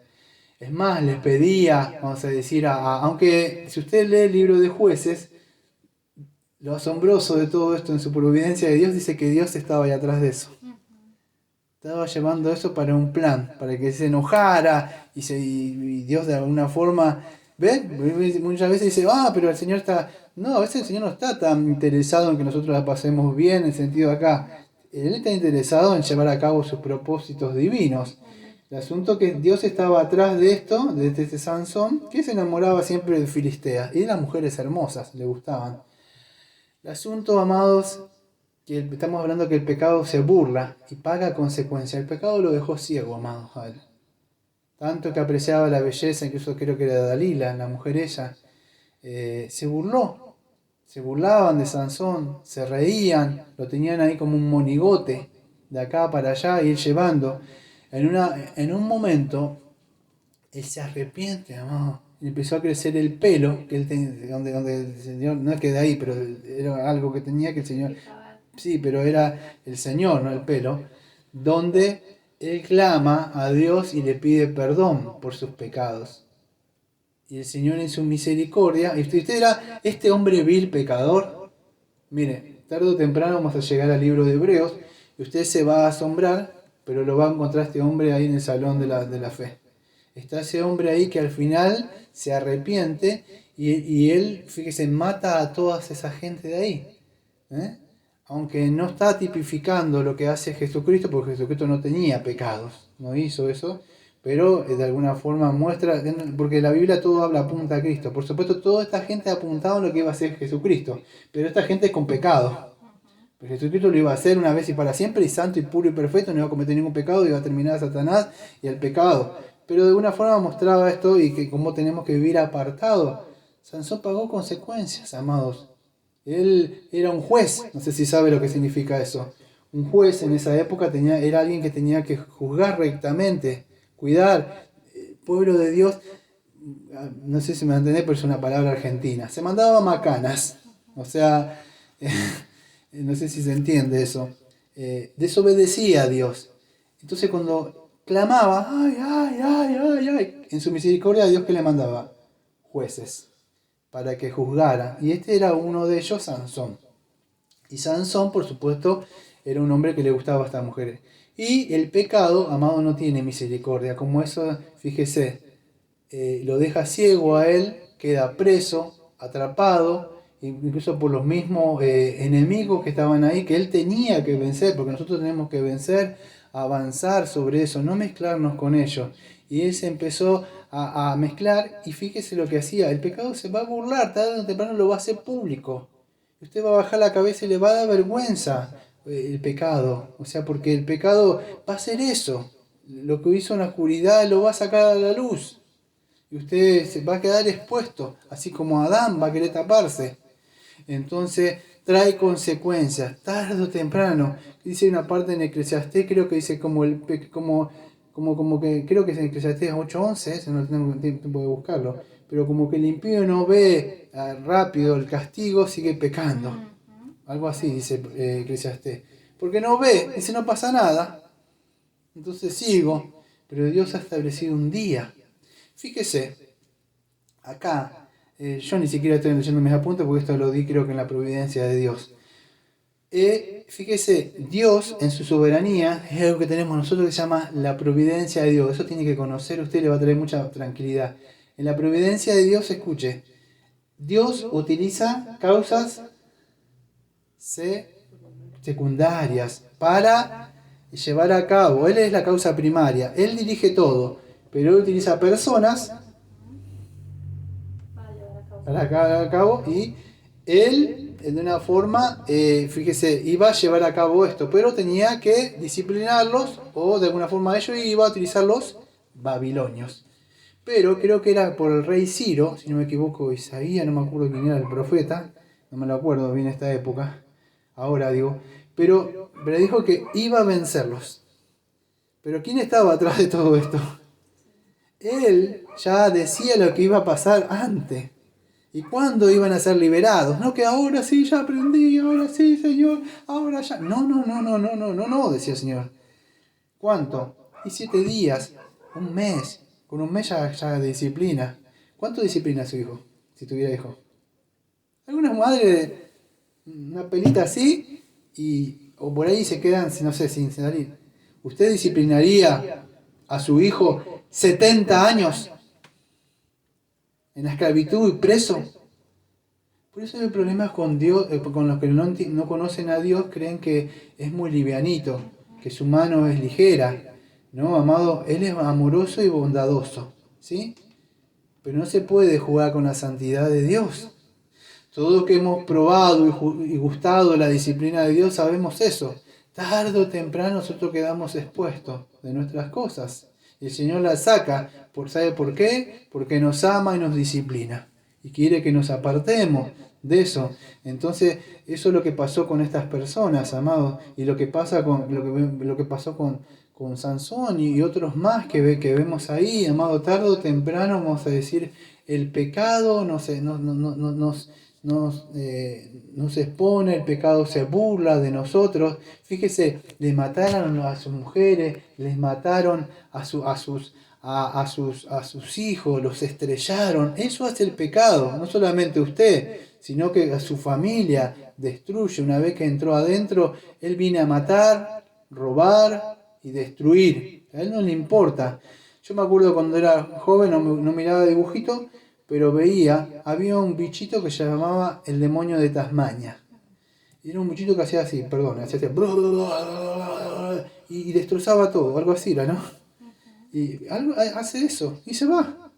Es más, les pedía, vamos a decir, aunque si usted lee el libro de Jueces, lo asombroso de todo esto en su providencia de Dios dice que Dios estaba ahí atrás de eso. Estaba llevando eso para un plan, para que se enojara y Dios de alguna forma, ¿ven? Muchas veces dice, pero el Señor está No, a veces el Señor no está tan interesado en que nosotros la pasemos bien, en el sentido de acá. Él está interesado en llevar a cabo sus propósitos divinos. El asunto que Dios estaba atrás de esto, de este Sansón, que se enamoraba siempre de Filistea. Y de las mujeres hermosas, le gustaban. El asunto, amados, que estamos hablando que el pecado se burla y paga consecuencias. El pecado lo dejó ciego, amados, a él. Tanto que apreciaba la belleza, incluso creo que era Dalila, la mujer ella, se burló. Se burlaban de Sansón, se reían, lo tenían ahí como un monigote, de acá para allá, y él llevando. En un momento, él se arrepiente, amado. Y empezó a crecer el pelo, que él donde el Señor, no es que de ahí, pero era algo que tenía que el Señor, sí, pero era el Señor, no el pelo, donde él clama a Dios y le pide perdón por sus pecados. Y el Señor en su misericordia, y usted era este hombre vil pecador, mire, tarde o temprano vamos a llegar al libro de Hebreos, y usted se va a asombrar, pero lo va a encontrar este hombre ahí en el salón de la fe. Está ese hombre ahí que al final se arrepiente y él, fíjese, mata a toda esa gente de ahí. ¿Eh? Aunque no está tipificando lo que hace Jesucristo, porque Jesucristo no tenía pecados, no hizo eso, pero de alguna forma muestra, porque la Biblia todo apunta a Cristo. Por supuesto, toda esta gente apuntaba a lo que iba a hacer Jesucristo, pero esta gente es con pecado. Pero Jesucristo lo iba a hacer una vez y para siempre, y santo y puro y perfecto, no iba a cometer ningún pecado, iba a terminar a Satanás y el pecado. Pero de alguna forma mostraba esto y que cómo tenemos que vivir apartados. Sansón pagó consecuencias, amados. Él era un juez, no sé si sabe lo que significa eso. Un juez en esa época era alguien que tenía que juzgar rectamente, cuidar. El pueblo de Dios, no sé si me entendés, pero es una palabra argentina. Se mandaba macanas, o sea, no sé si se entiende eso. Desobedecía a Dios. Entonces cuando clamaba, ay, ay, ay, ay, ay, en su misericordia, Dios que le mandaba jueces para que juzgara. Y este era uno de ellos, Sansón. Y Sansón, por supuesto, era un hombre que le gustaba a estas mujeres. Y el pecado, amado, no tiene misericordia. Como eso, fíjese, lo deja ciego a él, queda preso, atrapado, incluso por los mismos enemigos que estaban ahí, que él tenía que vencer, porque nosotros tenemos que vencer, avanzar sobre eso, no mezclarnos con ellos. Y él se empezó a mezclar, y fíjese lo que hacía, el pecado se va a burlar, tarde o temprano lo va a hacer público. Usted va a bajar la cabeza y le va a dar vergüenza el pecado, o sea, porque el pecado va a hacer eso, lo que hizo en la oscuridad lo va a sacar a la luz. Y usted se va a quedar expuesto, así como Adán va a querer taparse. Entonces trae consecuencias, tarde o temprano. Dice una parte en Eclesiastés, creo que dice como que creo que es en Eclesiastés 8:11, no tengo tiempo de buscarlo, pero como que el impío no ve rápido el castigo, sigue pecando. Algo así dice Eclesiastés. Porque no ve, dice no pasa nada. Entonces sigo, pero Dios ha establecido un día. Fíjese, acá, yo ni siquiera estoy leyendo mis apuntes porque esto lo di creo que en la providencia de Dios. Fíjese, Dios en su soberanía es algo que tenemos nosotros que se llama la providencia de Dios. Eso tiene que conocer, usted le va a traer mucha tranquilidad. En la providencia de Dios, escuche, Dios utiliza causas secundarias para llevar a cabo. Él es la causa primaria, Él dirige todo, pero Él utiliza personas para llevar a cabo y Él de una forma, fíjese, iba a llevar a cabo esto, pero tenía que disciplinarlos o de alguna forma ellos iba a utilizar los babilonios. Pero creo que era por el rey Ciro, si no me equivoco, Isaías, no me acuerdo quién era el profeta, no me lo acuerdo bien esta época, ahora digo, pero dijo que iba a vencerlos. Pero ¿quién estaba atrás de todo esto? Él ya decía lo que iba a pasar antes. ¿Y cuándo iban a ser liberados? No, que ahora sí ya aprendí, ahora sí, Señor, ahora ya. No, decía el Señor. ¿Cuánto? Y 7 días, un mes. Con un mes ya disciplina. ¿Cuánto disciplina a su hijo? Si tuviera hijo. Algunas madres, una pelita así, o por ahí se quedan, no sé, sin salir. ¿Usted disciplinaría a su hijo 70 años en la esclavitud y preso? Por eso el problema con Dios, con los que no conocen a Dios, creen que es muy livianito, que su mano es ligera. No, amado, Él es amoroso y bondadoso, ¿sí? Pero no se puede jugar con la santidad de Dios. Todos que hemos probado y gustado la disciplina de Dios sabemos eso. Tarde o temprano nosotros quedamos expuestos de nuestras cosas. Y el Señor las saca. ¿Sabe por qué? Porque nos ama y nos disciplina. Y quiere que nos apartemos de eso. Entonces, eso es lo que pasó con estas personas, amados. Y lo que pasa lo que pasó con Sansón y otros más que vemos ahí, amado. Tarde o temprano, vamos a decir, el pecado nos expone, el pecado se burla de nosotros. Fíjese, le mataron a sus mujeres, les mataron a sus hijos, los estrellaron. Eso hace el pecado, no solamente usted, sino que a su familia destruye. Una vez que entró adentro, él viene a matar, robar y destruir. A él no le importa. Yo me acuerdo cuando era joven, no miraba dibujitos, pero había un bichito que se llamaba el demonio de Tasmania. Y era un bichito que hacía así, perdón, hacía así, y destrozaba todo, algo así era, ¿no? Y hace eso, y se va.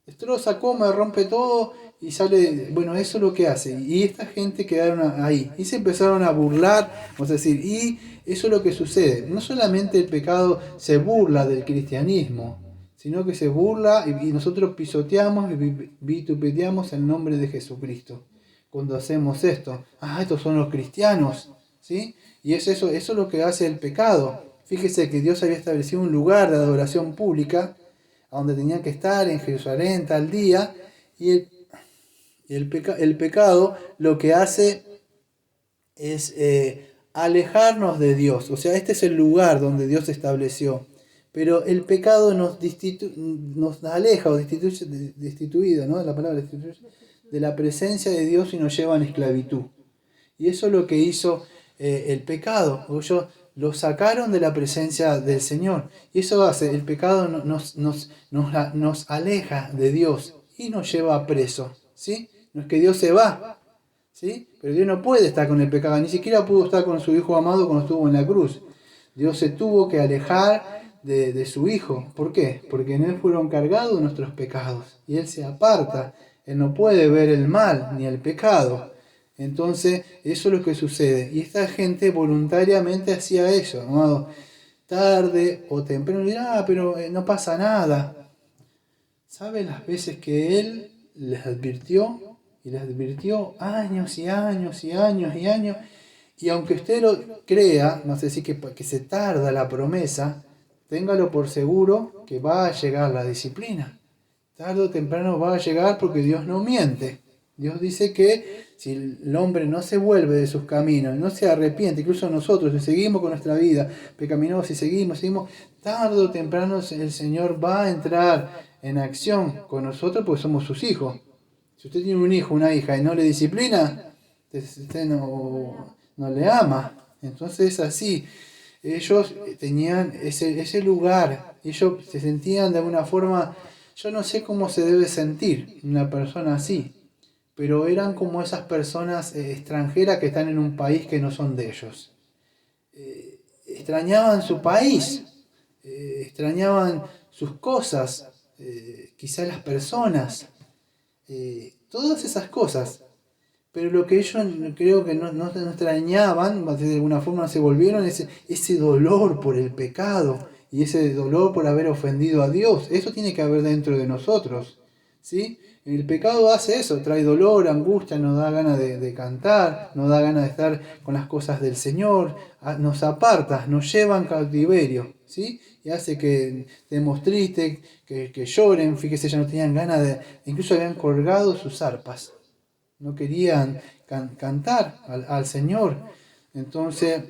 Destroza, come, rompe todo, y sale, bueno, eso es lo que hace. Y esta gente quedaron ahí, y se empezaron a burlar, vamos a decir, y eso es lo que sucede. No solamente el pecado se burla del cristianismo, sino que se burla y nosotros pisoteamos y vituperamos el nombre de Jesucristo. Cuando hacemos esto, estos son los cristianos, ¿sí? Y eso es lo que hace el pecado. Fíjese que Dios había establecido un lugar de adoración pública, a donde tenían que estar en Jerusalén tal día, y el pecado lo que hace es alejarnos de Dios. O sea, este es el lugar donde Dios estableció. Pero el pecado nos aleja o destituido, ¿no? La palabra destituido, de la presencia de Dios y nos lleva en esclavitud. Y eso es lo que hizo el pecado. Ellos lo sacaron de la presencia del Señor. Y eso hace, el pecado nos aleja de Dios y nos lleva a preso. ¿Sí? No es que Dios se va, ¿sí? Pero Dios no puede estar con el pecado. Ni siquiera pudo estar con su Hijo amado cuando estuvo en la cruz. Dios se tuvo que alejar de su Hijo. ¿Por qué? Porque en Él fueron cargados nuestros pecados. Y Él se aparta. Él no puede ver el mal ni el pecado. Entonces, eso es lo que sucede. Y esta gente voluntariamente hacía eso, amado. Tarde o temprano dirá, pero no pasa nada. ¿Sabe las veces que Él les advirtió? Y les advirtió años y años y años y años. Y aunque usted lo crea, no sé si que se tarda la promesa, téngalo por seguro que va a llegar la disciplina. Tarde o temprano va a llegar porque Dios no miente. Dios dice que si el hombre no se vuelve de sus caminos, no se arrepiente, incluso nosotros, si seguimos con nuestra vida pecaminosa y seguimos, tarde o temprano el Señor va a entrar en acción con nosotros porque somos sus hijos. Si usted tiene un hijo, una hija y no le disciplina, usted no le ama. Entonces es así. Ellos tenían ese lugar, ellos se sentían de alguna forma, yo no sé cómo se debe sentir una persona así, pero eran como esas personas extranjeras que están en un país que no son de ellos. Extrañaban su país, extrañaban sus cosas, quizás las personas, todas esas cosas. Pero lo que ellos creo que no extrañaban, de alguna forma no se volvieron, ese dolor por el pecado y ese dolor por haber ofendido a Dios. Eso tiene que haber dentro de nosotros, ¿sí? El pecado hace eso, trae dolor, angustia, nos da ganas de cantar, nos da ganas de estar con las cosas del Señor, nos aparta, nos lleva en cautiverio, ¿sí? Y hace que estemos tristes, que lloren. Fíjese, ya no tenían ganas incluso habían colgado sus arpas. No querían cantar al Señor. Entonces,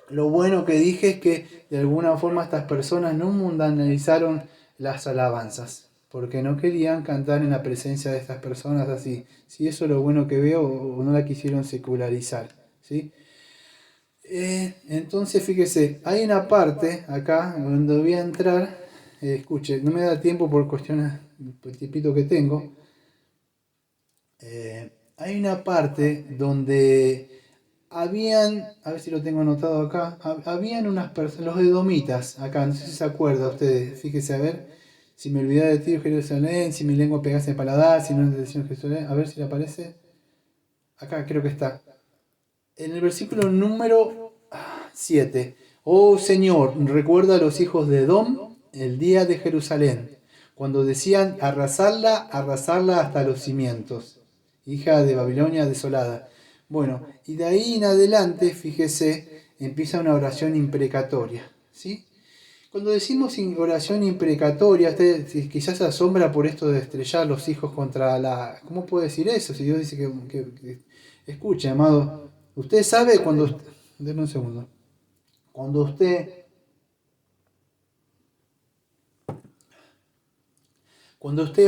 lo bueno que dije es que de alguna forma estas personas no mundanalizaron las alabanzas, porque no querían cantar en la presencia de estas personas así. Sí, eso es lo bueno que veo, o no la quisieron secularizar. ¿Sí? Entonces, fíjese, hay una parte acá donde voy a entrar. Escuche, no me da tiempo por cuestiones, por el tipito que tengo. hay una parte donde habían, a ver si lo tengo anotado acá, habían unas personas, los edomitas, acá, no sé si se acuerdan ustedes, fíjense a ver, si me olvidé de ti, Jerusalén, si mi lengua pegase el paladar, si no es del Señor Jerusalén, a ver si le aparece, acá creo que está, en el versículo número 7. Oh Señor, recuerda a los hijos de Edom el día de Jerusalén, cuando decían arrasarla, arrasarla hasta los cimientos, hija de Babilonia desolada. Bueno, y de ahí en adelante, fíjese, empieza una oración imprecatoria, ¿sí? Cuando decimos oración imprecatoria, usted quizás se asombra por esto de estrellar los hijos contra la... ¿Cómo puede decir eso? Si Dios dice que... Escuche, amado, usted sabe cuando... Denme un segundo. Cuando usted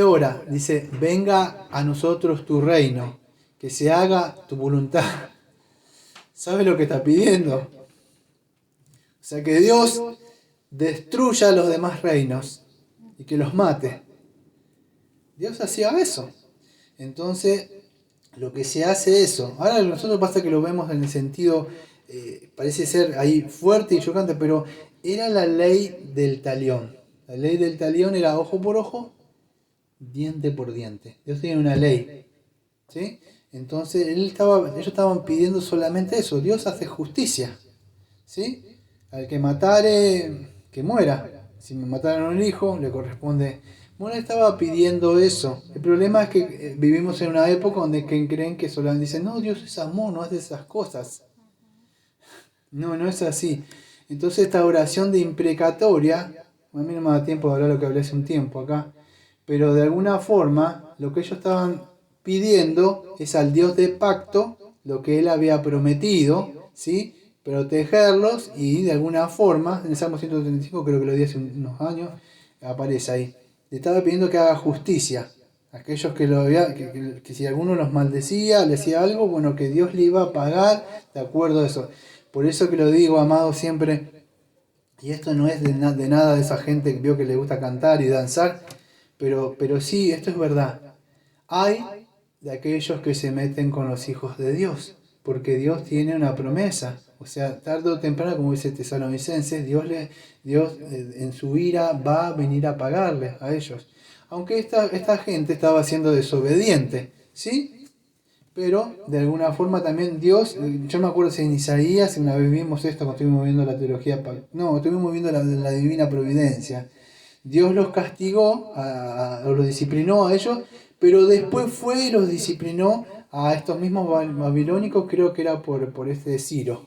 ora, dice, venga a nosotros tu reino, que se haga tu voluntad. ¿Sabe lo que está pidiendo? O sea, que Dios destruya los demás reinos y que los mate. Dios hacía eso. Entonces, lo que se hace eso. Ahora nosotros pasa que lo vemos en el sentido, parece ser ahí fuerte y chocante, pero era la ley del talión. La ley del talión era ojo por ojo, diente por diente. Dios tenía una ley, ¿sí? Entonces ellos estaban pidiendo solamente eso. Dios hace justicia, ¿sí? Al que matare, que muera. Si me mataron a un hijo, le corresponde. Bueno, estaba pidiendo eso. El problema es que vivimos en una época donde creen que solamente dicen, no, Dios es amor, no hace esas cosas. No, no es así. Entonces esta oración de imprecatoria, a mí no me da tiempo de hablar lo que hablé hace un tiempo acá, pero de alguna forma lo que ellos estaban pidiendo es al Dios de pacto, lo que él había prometido, ¿sí? Protegerlos y de alguna forma, en el Salmo 135 creo que lo di hace unos años, aparece ahí. Le estaba pidiendo que haga justicia. Aquellos que lo había, que si alguno los maldecía, le hacía algo, bueno, que Dios le iba a pagar de acuerdo a eso. Por eso que lo digo, amado, siempre, y esto no es de nada de esa gente que vio que le gusta cantar y danzar, pero sí, esto es verdad. Hay de aquellos que se meten con los hijos de Dios, porque Dios tiene una promesa. O sea, tarde o temprano, como dice Tesalonicenses, Dios en su ira va a venir a pagarles a ellos. Aunque esta gente estaba siendo desobediente, ¿sí? Pero de alguna forma también Dios, yo me acuerdo si en Isaías, una vez vimos esto cuando estuvimos viendo la teología, no, estuvimos viendo la divina providencia. Dios los castigó, o los disciplinó a ellos, pero después fue y los disciplinó a estos mismos babilónicos, creo que era por este Ciro.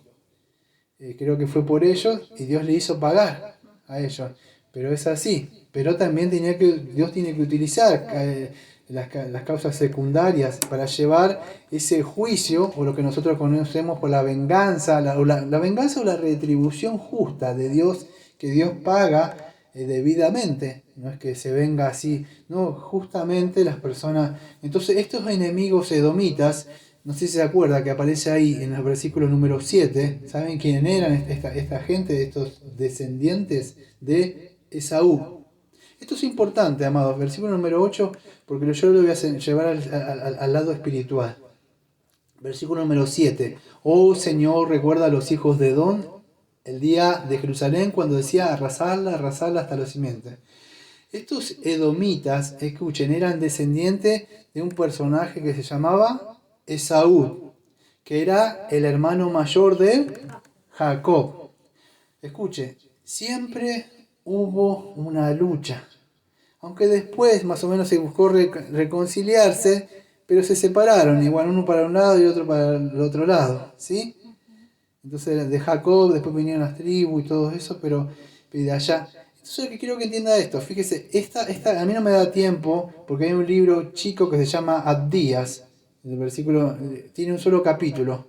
Creo que fue por ellos y Dios le hizo pagar a ellos. Pero es así. Pero también Dios tiene que utilizar las causas secundarias para llevar ese juicio, o lo que nosotros conocemos por la venganza, la venganza o la retribución justa de Dios, que Dios paga debidamente. No es que se venga así, no, justamente las personas. Entonces estos enemigos edomitas, no sé si se acuerda que aparece ahí en el versículo número 7, ¿saben quién eran esta gente, estos descendientes de Esaú? Esto es importante, amados, versículo número 8, porque yo lo voy a llevar al lado espiritual. Versículo número 7. Oh Señor, recuerda a los hijos de Edom el día de Jerusalén cuando decía arrasarla, arrasarla hasta los cimientos. Estos edomitas, escuchen, eran descendientes de un personaje que se llamaba Esaú, que era el hermano mayor de Jacob. Escuche, siempre hubo una lucha, aunque después más o menos se buscó reconciliarse, pero se separaron, igual uno para un lado y otro para el otro lado, ¿sí? Entonces de Jacob después vinieron las tribus y todo eso, pero de allá. Entonces lo que quiero que entienda esto, fíjese, esta a mí no me da tiempo, porque hay un libro chico que se llama Abdías, el versículo, tiene un solo capítulo,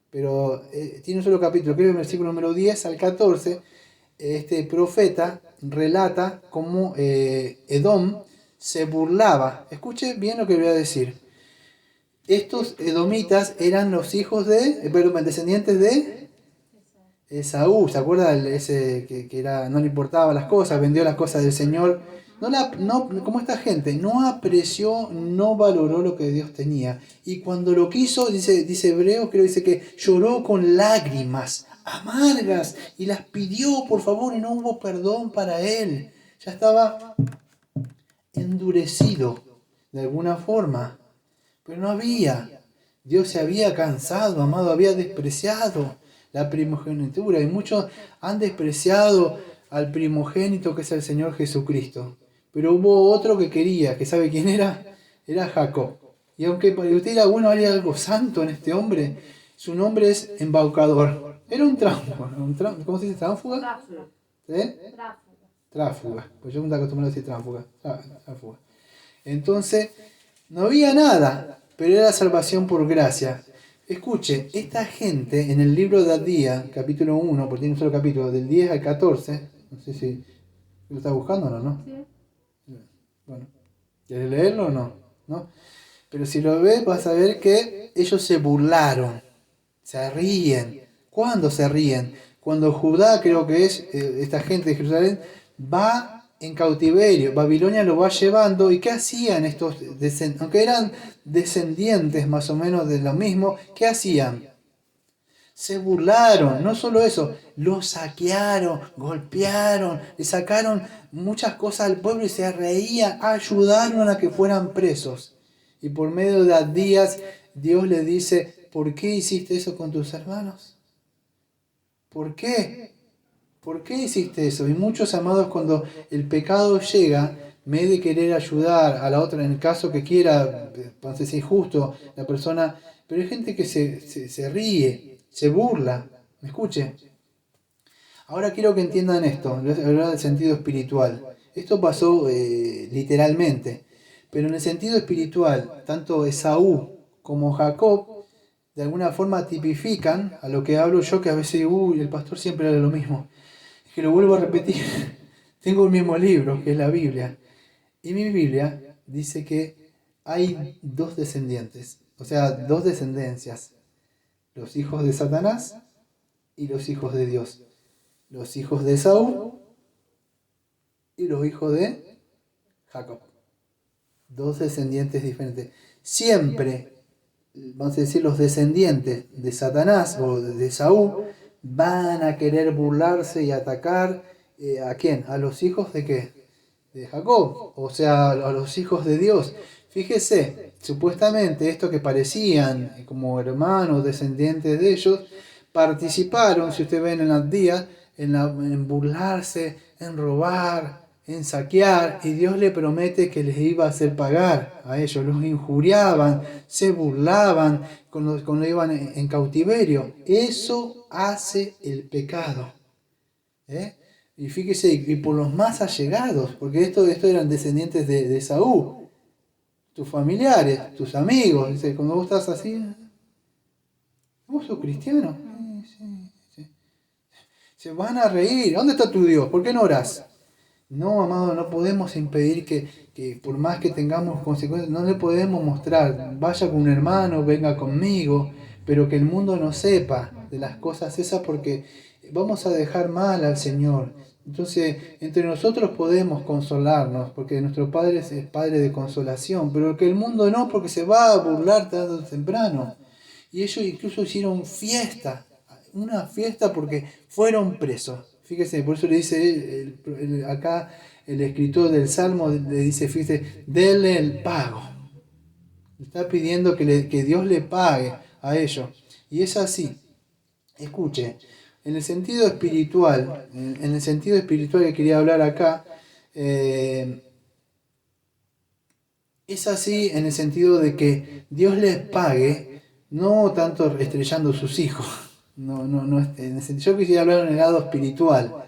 pero tiene un solo capítulo, creo que el versículo número 10 al 14, este profeta relata cómo Edom se burlaba. Escuche bien lo que voy a decir. Estos edomitas eran los hijos descendientes de Esaú. ¿Se acuerda? Ese que no le importaba las cosas, vendió las cosas del Señor como esta gente, no apreció, no valoró lo que Dios tenía. Y cuando lo quiso, dice Hebreos, creo dice que lloró con lágrimas amargas y las pidió por favor y no hubo perdón para él. Ya estaba endurecido de alguna forma, pero no había. Dios se había cansado, amado, había despreciado la primogenitura y muchos han despreciado al primogénito que es el Señor Jesucristo. Pero hubo otro que quería, que sabe quién era, era Jacob. Y aunque para usted dirá, bueno, hay algo santo en este hombre, su nombre es embaucador. Era un tránsfuga, ¿cómo se dice? ¿Tránsfuga? ¿Eh? Tráfuga. Pues yo me acostumbrado a decir tránsfuga. Tráfuga. Entonces, no había nada, pero era salvación por gracia. Escuche, esta gente en el libro de Abdías, capítulo 1, porque tiene un solo capítulo, del 10 al 14, no sé si lo está buscando o no, ¿no? Sí. Bueno, ¿quieres leerlo o no? ¿No? Pero si lo ves, vas a ver que ellos se burlaron, se ríen. ¿Cuándo se ríen? Cuando Judá, creo que es, esta gente de Jerusalén, va en cautiverio, Babilonia lo va llevando, ¿y qué hacían estos descendientes? Aunque eran descendientes más o menos de lo mismo, ¿qué hacían? Se burlaron, no solo eso, los saquearon, golpearon, le sacaron muchas cosas al pueblo y se reían, ayudaron a que fueran presos. Y por medio de Abdías, Dios le dice, ¿por qué hiciste eso con tus hermanos? ¿Por qué? ¿Por qué hiciste eso? Y muchos amados, cuando el pecado llega, en vez de querer ayudar a la otra, en el caso que quiera, parece ser injusto, la persona, pero hay gente que se ríe, se burla. ¿Me escuche? Ahora quiero que entiendan esto, hablar del sentido espiritual. Esto pasó literalmente, pero en el sentido espiritual, tanto Esaú como Jacob, de alguna forma tipifican a lo que hablo yo, que a veces digo, el pastor siempre habla lo mismo. Es que lo vuelvo a repetir. Tengo el mismo libro, que es la Biblia. Y mi Biblia dice que hay dos descendientes, o sea, dos descendencias. Los hijos de Satanás y los hijos de Dios. Los hijos de Esaú y los hijos de Jacob. Dos descendientes diferentes. Siempre, vamos a decir, los descendientes de Satanás o de Esaú van a querer burlarse y atacar ¿a quién? ¿A los hijos de qué? De Jacob, o sea, a los hijos de Dios. Fíjese, supuestamente estos que parecían como hermanos, descendientes de ellos, participaron, si ustedes ven en las días, en burlarse, en robar, en saquear, y Dios le promete que les iba a hacer pagar a ellos. Los injuriaban, se burlaban cuando iban en cautiverio. Eso hace el pecado. Y fíjese, y por los más allegados, porque estos eran descendientes de Saúl, tus familiares, tus amigos. Dice, cuando vos estás así, ¿vos sos cristiano? Sí. Se van a reír. ¿Dónde está tu Dios? ¿Por qué no orás? No, amado, no podemos impedir que por más que tengamos consecuencias, no le podemos mostrar, vaya con un hermano, venga conmigo, pero que el mundo no sepa de las cosas esas porque vamos a dejar mal al Señor. Entonces, entre nosotros podemos consolarnos, porque nuestro Padre es Padre de consolación, pero que el mundo no, porque se va a burlar tarde o temprano. Y ellos incluso hicieron fiesta, una fiesta porque fueron presos. Fíjese, por eso le dice acá el escritor del Salmo, le dice, fíjese, denle el pago. Está pidiendo que Dios le pague a ellos. Y es así. Escuche, en el sentido espiritual, que quería hablar acá, es así en el sentido de que Dios les pague, no tanto estrellando sus hijos. No, en el sentido, yo quisiera hablar en el lado espiritual.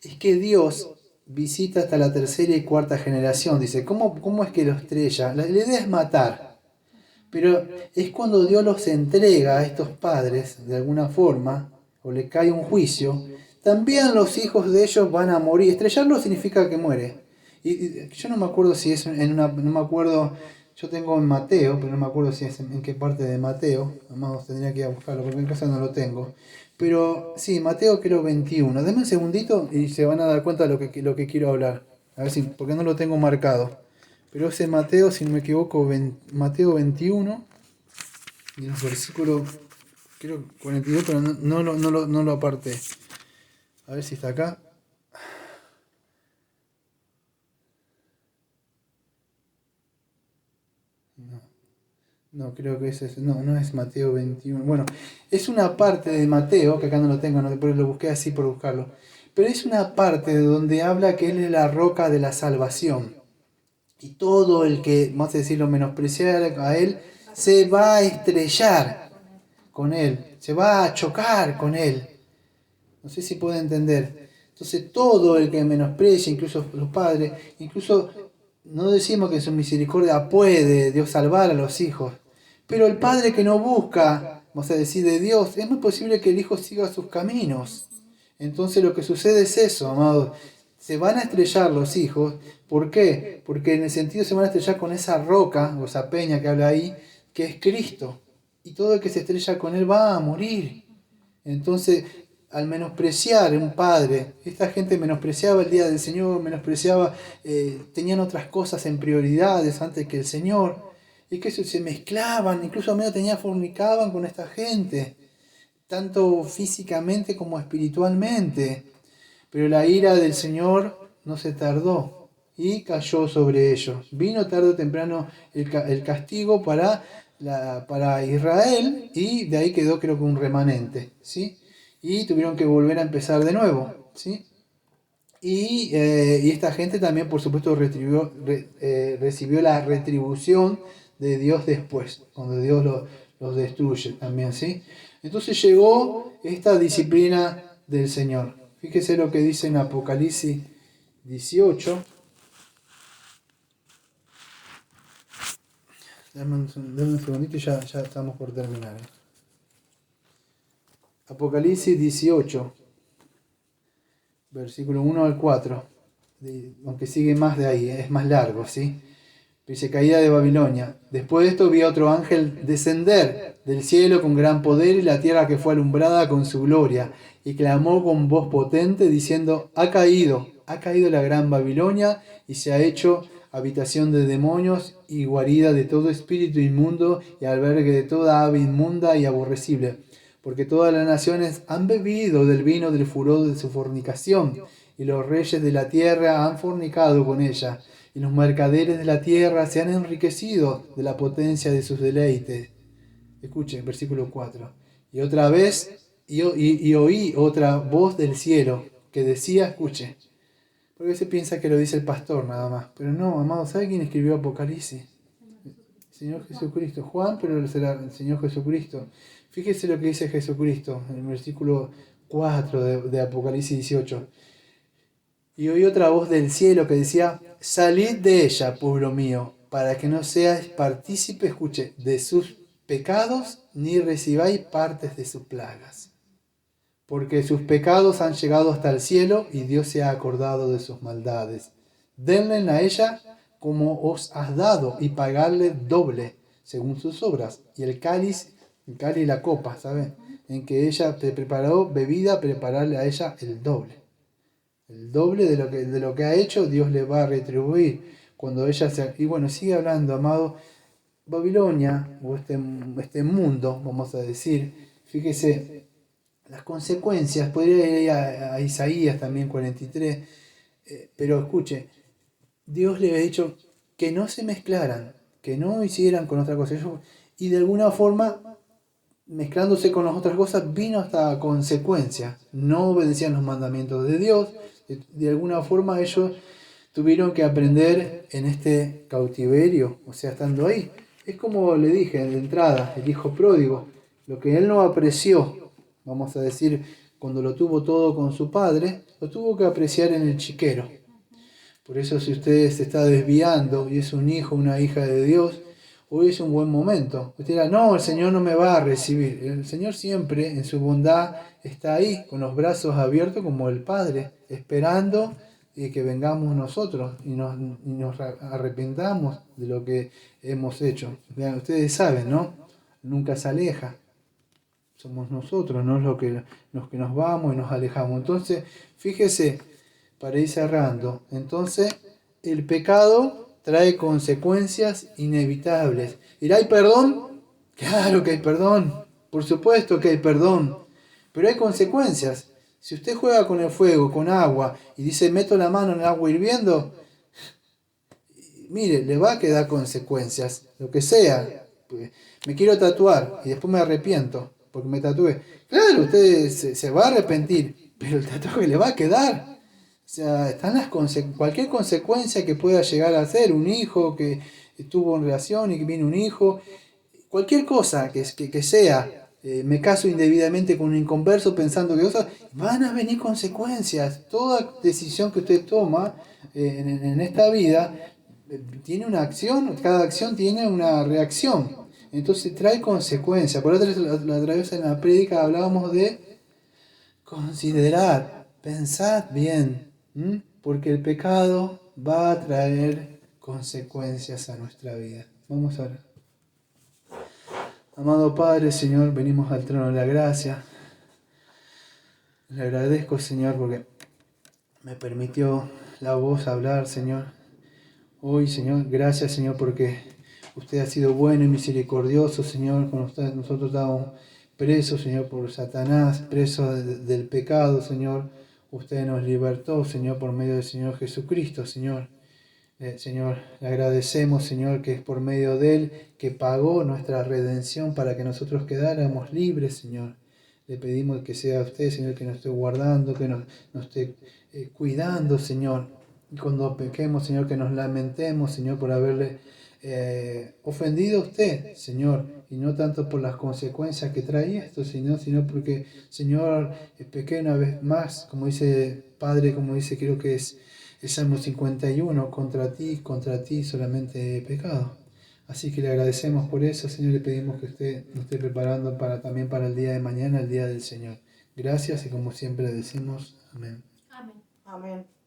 Es que Dios visita hasta la tercera y cuarta generación. Dice, ¿cómo es que lo estrella? La idea es matar. Pero es cuando Dios los entrega a estos padres, de alguna forma, o le cae un juicio, también los hijos de ellos van a morir. Estrellarlo significa que muere. Y yo no me acuerdo si es no me acuerdo, yo tengo en Mateo, pero no me acuerdo si es en qué parte de Mateo, además tendría que ir a buscarlo porque en casa no lo tengo. Pero sí, Mateo creo 21. Deme un segundito y se van a dar cuenta de lo que quiero hablar. A ver si, porque no lo tengo marcado. Pero ese Mateo, si no me equivoco, Mateo 21, y los versículos, creo 42, pero no lo aparté. A ver si está acá. No, creo que no es Mateo 21. Bueno, es una parte de Mateo, que acá no lo tengo, no, pero lo busqué así por buscarlo. Pero es una parte de donde habla que Él es la roca de la salvación. Y todo el que, vamos a decirlo, menospreciar a Él, se va a estrellar con Él, se va a chocar con Él. No sé si puede entender. Entonces todo el que menosprecia, incluso los padres, incluso no decimos que en su misericordia puede Dios salvar a los hijos, pero el padre que no busca, vamos a decir, de Dios, es muy posible que el hijo siga sus caminos. Entonces lo que sucede es eso, amados. Se van a estrellar los hijos. ¿Por qué? Porque en el sentido se van a estrellar con esa roca, o esa peña que habla ahí, que es Cristo. Y todo el que se estrella con Él va a morir. Entonces, al menospreciar a un padre, esta gente menospreciaba el día del Señor, menospreciaba, tenían otras cosas en prioridades antes que el Señor, y que se mezclaban, incluso a medio fornicaban con esta gente, tanto físicamente como espiritualmente. Pero la ira del Señor no se tardó y cayó sobre ellos. Vino tarde o temprano el castigo para Israel y de ahí quedó creo que un remanente, ¿sí? Y tuvieron que volver a empezar de nuevo, ¿sí? Y esta gente también, por supuesto, recibió la retribución de Dios después, cuando Dios los destruye también, ¿sí? Entonces llegó esta disciplina del Señor. Fíjese lo que dice en Apocalipsis 18. Dame un segundito y ya estamos por terminar. Apocalipsis 18, versículo 1 al 4. Aunque sigue más de ahí, es más largo, ¿sí? Dice, caída de Babilonia. Después de esto vi a otro ángel descender del cielo con gran poder y la tierra que fue alumbrada con su gloria. Y clamó con voz potente diciendo, ha caído la gran Babilonia y se ha hecho habitación de demonios y guarida de todo espíritu inmundo y albergue de toda ave inmunda y aborrecible. Porque todas las naciones han bebido del vino del furor de su fornicación y los reyes de la tierra han fornicado con ella. Y los mercaderes de la tierra se han enriquecido de la potencia de sus deleites. Escuchen, versículo 4. Y otra vez, y oí otra voz del cielo que decía, escuche, porque se piensa que lo dice el pastor nada más. Pero no, amado, ¿sabe quién escribió Apocalipsis? El Señor Jesucristo. Juan, pero será el Señor Jesucristo. Fíjese lo que dice Jesucristo en el versículo 4 de Apocalipsis 18. Y oí otra voz del cielo que decía, salid de ella, pueblo mío, para que no seáis partícipe, escuche, de sus pecados, ni recibáis partes de sus plagas. Porque sus pecados han llegado hasta el cielo, y Dios se ha acordado de sus maldades. Denle a ella como os has dado, y pagarle doble, según sus obras. Y el cáliz y la copa, ¿sabe? En que ella te preparó bebida, prepararle a ella el doble. El doble de lo que ha hecho, Dios le va a retribuir. Cuando ella se... Y bueno, sigue hablando, amado. Babilonia, o este mundo, vamos a decir, fíjese, las consecuencias, podría ir a Isaías también 43, pero escuche, Dios le había dicho que no se mezclaran, que no hicieran con otra cosa. Y de alguna forma, mezclándose con las otras cosas, vino hasta consecuencias. No obedecían los mandamientos de Dios. De alguna forma ellos tuvieron que aprender en este cautiverio, o sea, estando ahí. Es como le dije de entrada, el hijo pródigo, lo que él no apreció, vamos a decir, cuando lo tuvo todo con su padre, lo tuvo que apreciar en el chiquero. Por eso si usted se está desviando y es un hijo, una hija de Dios, hoy es un buen momento. Usted dirá, no, el Señor no me va a recibir. El Señor siempre en su bondad está ahí, con los brazos abiertos como el Padre, esperando que vengamos nosotros y nos arrepentamos de lo que hemos hecho. Vean, ustedes saben, ¿no? Nunca se aleja. Somos nosotros, ¿no? Los que nos vamos y nos alejamos. Entonces, fíjese, para ir cerrando, entonces el pecado trae consecuencias inevitables. ¿Y hay perdón? Claro que hay perdón. Por supuesto que hay perdón. Pero hay consecuencias. Si usted juega con el fuego, con agua, y dice meto la mano en el agua hirviendo, mire, le va a quedar consecuencias, lo que sea. Me quiero tatuar y después me arrepiento porque me tatué. Claro, usted se va a arrepentir, pero el tatuaje le va a quedar. O sea, están cualquier consecuencia que pueda llegar a ser un hijo que estuvo en relación y que viene un hijo, cualquier cosa que sea, me caso indebidamente con un inconverso pensando que cosas, van a venir consecuencias. Toda decisión que usted toma en esta vida tiene una acción, cada acción tiene una reacción. Entonces trae consecuencias. Por otra vez en la prédica hablábamos de considerar, pensad bien, porque el pecado va a traer consecuencias a nuestra vida. Vamos a ver. Amado Padre, Señor, venimos al trono de la gracia. Le agradezco, Señor, porque me permitió la voz hablar, Señor. Hoy, Señor, gracias, Señor, porque usted ha sido bueno y misericordioso, Señor, con usted. Nosotros estábamos presos, Señor, por Satanás, presos del pecado, Señor. Usted nos libertó, Señor, por medio del Señor Jesucristo, Señor. Señor, le agradecemos, Señor, que es por medio de Él que pagó nuestra redención para que nosotros quedáramos libres, Señor. Le pedimos que sea usted, Señor, que nos esté guardando, que nos esté cuidando, Señor. Y cuando pequemos, Señor, que nos lamentemos, Señor, por haberle ofendido a usted, Señor. Y no tanto por las consecuencias que trae esto, sino porque, Señor, pequé una vez más, como dice Padre, como dice, creo que es el Salmo 51, contra ti solamente he pecado. Así que le agradecemos por eso, Señor, le pedimos que usted nos esté preparando también para el día de mañana, el día del Señor. Gracias y como siempre decimos, amén. Amén. Amén.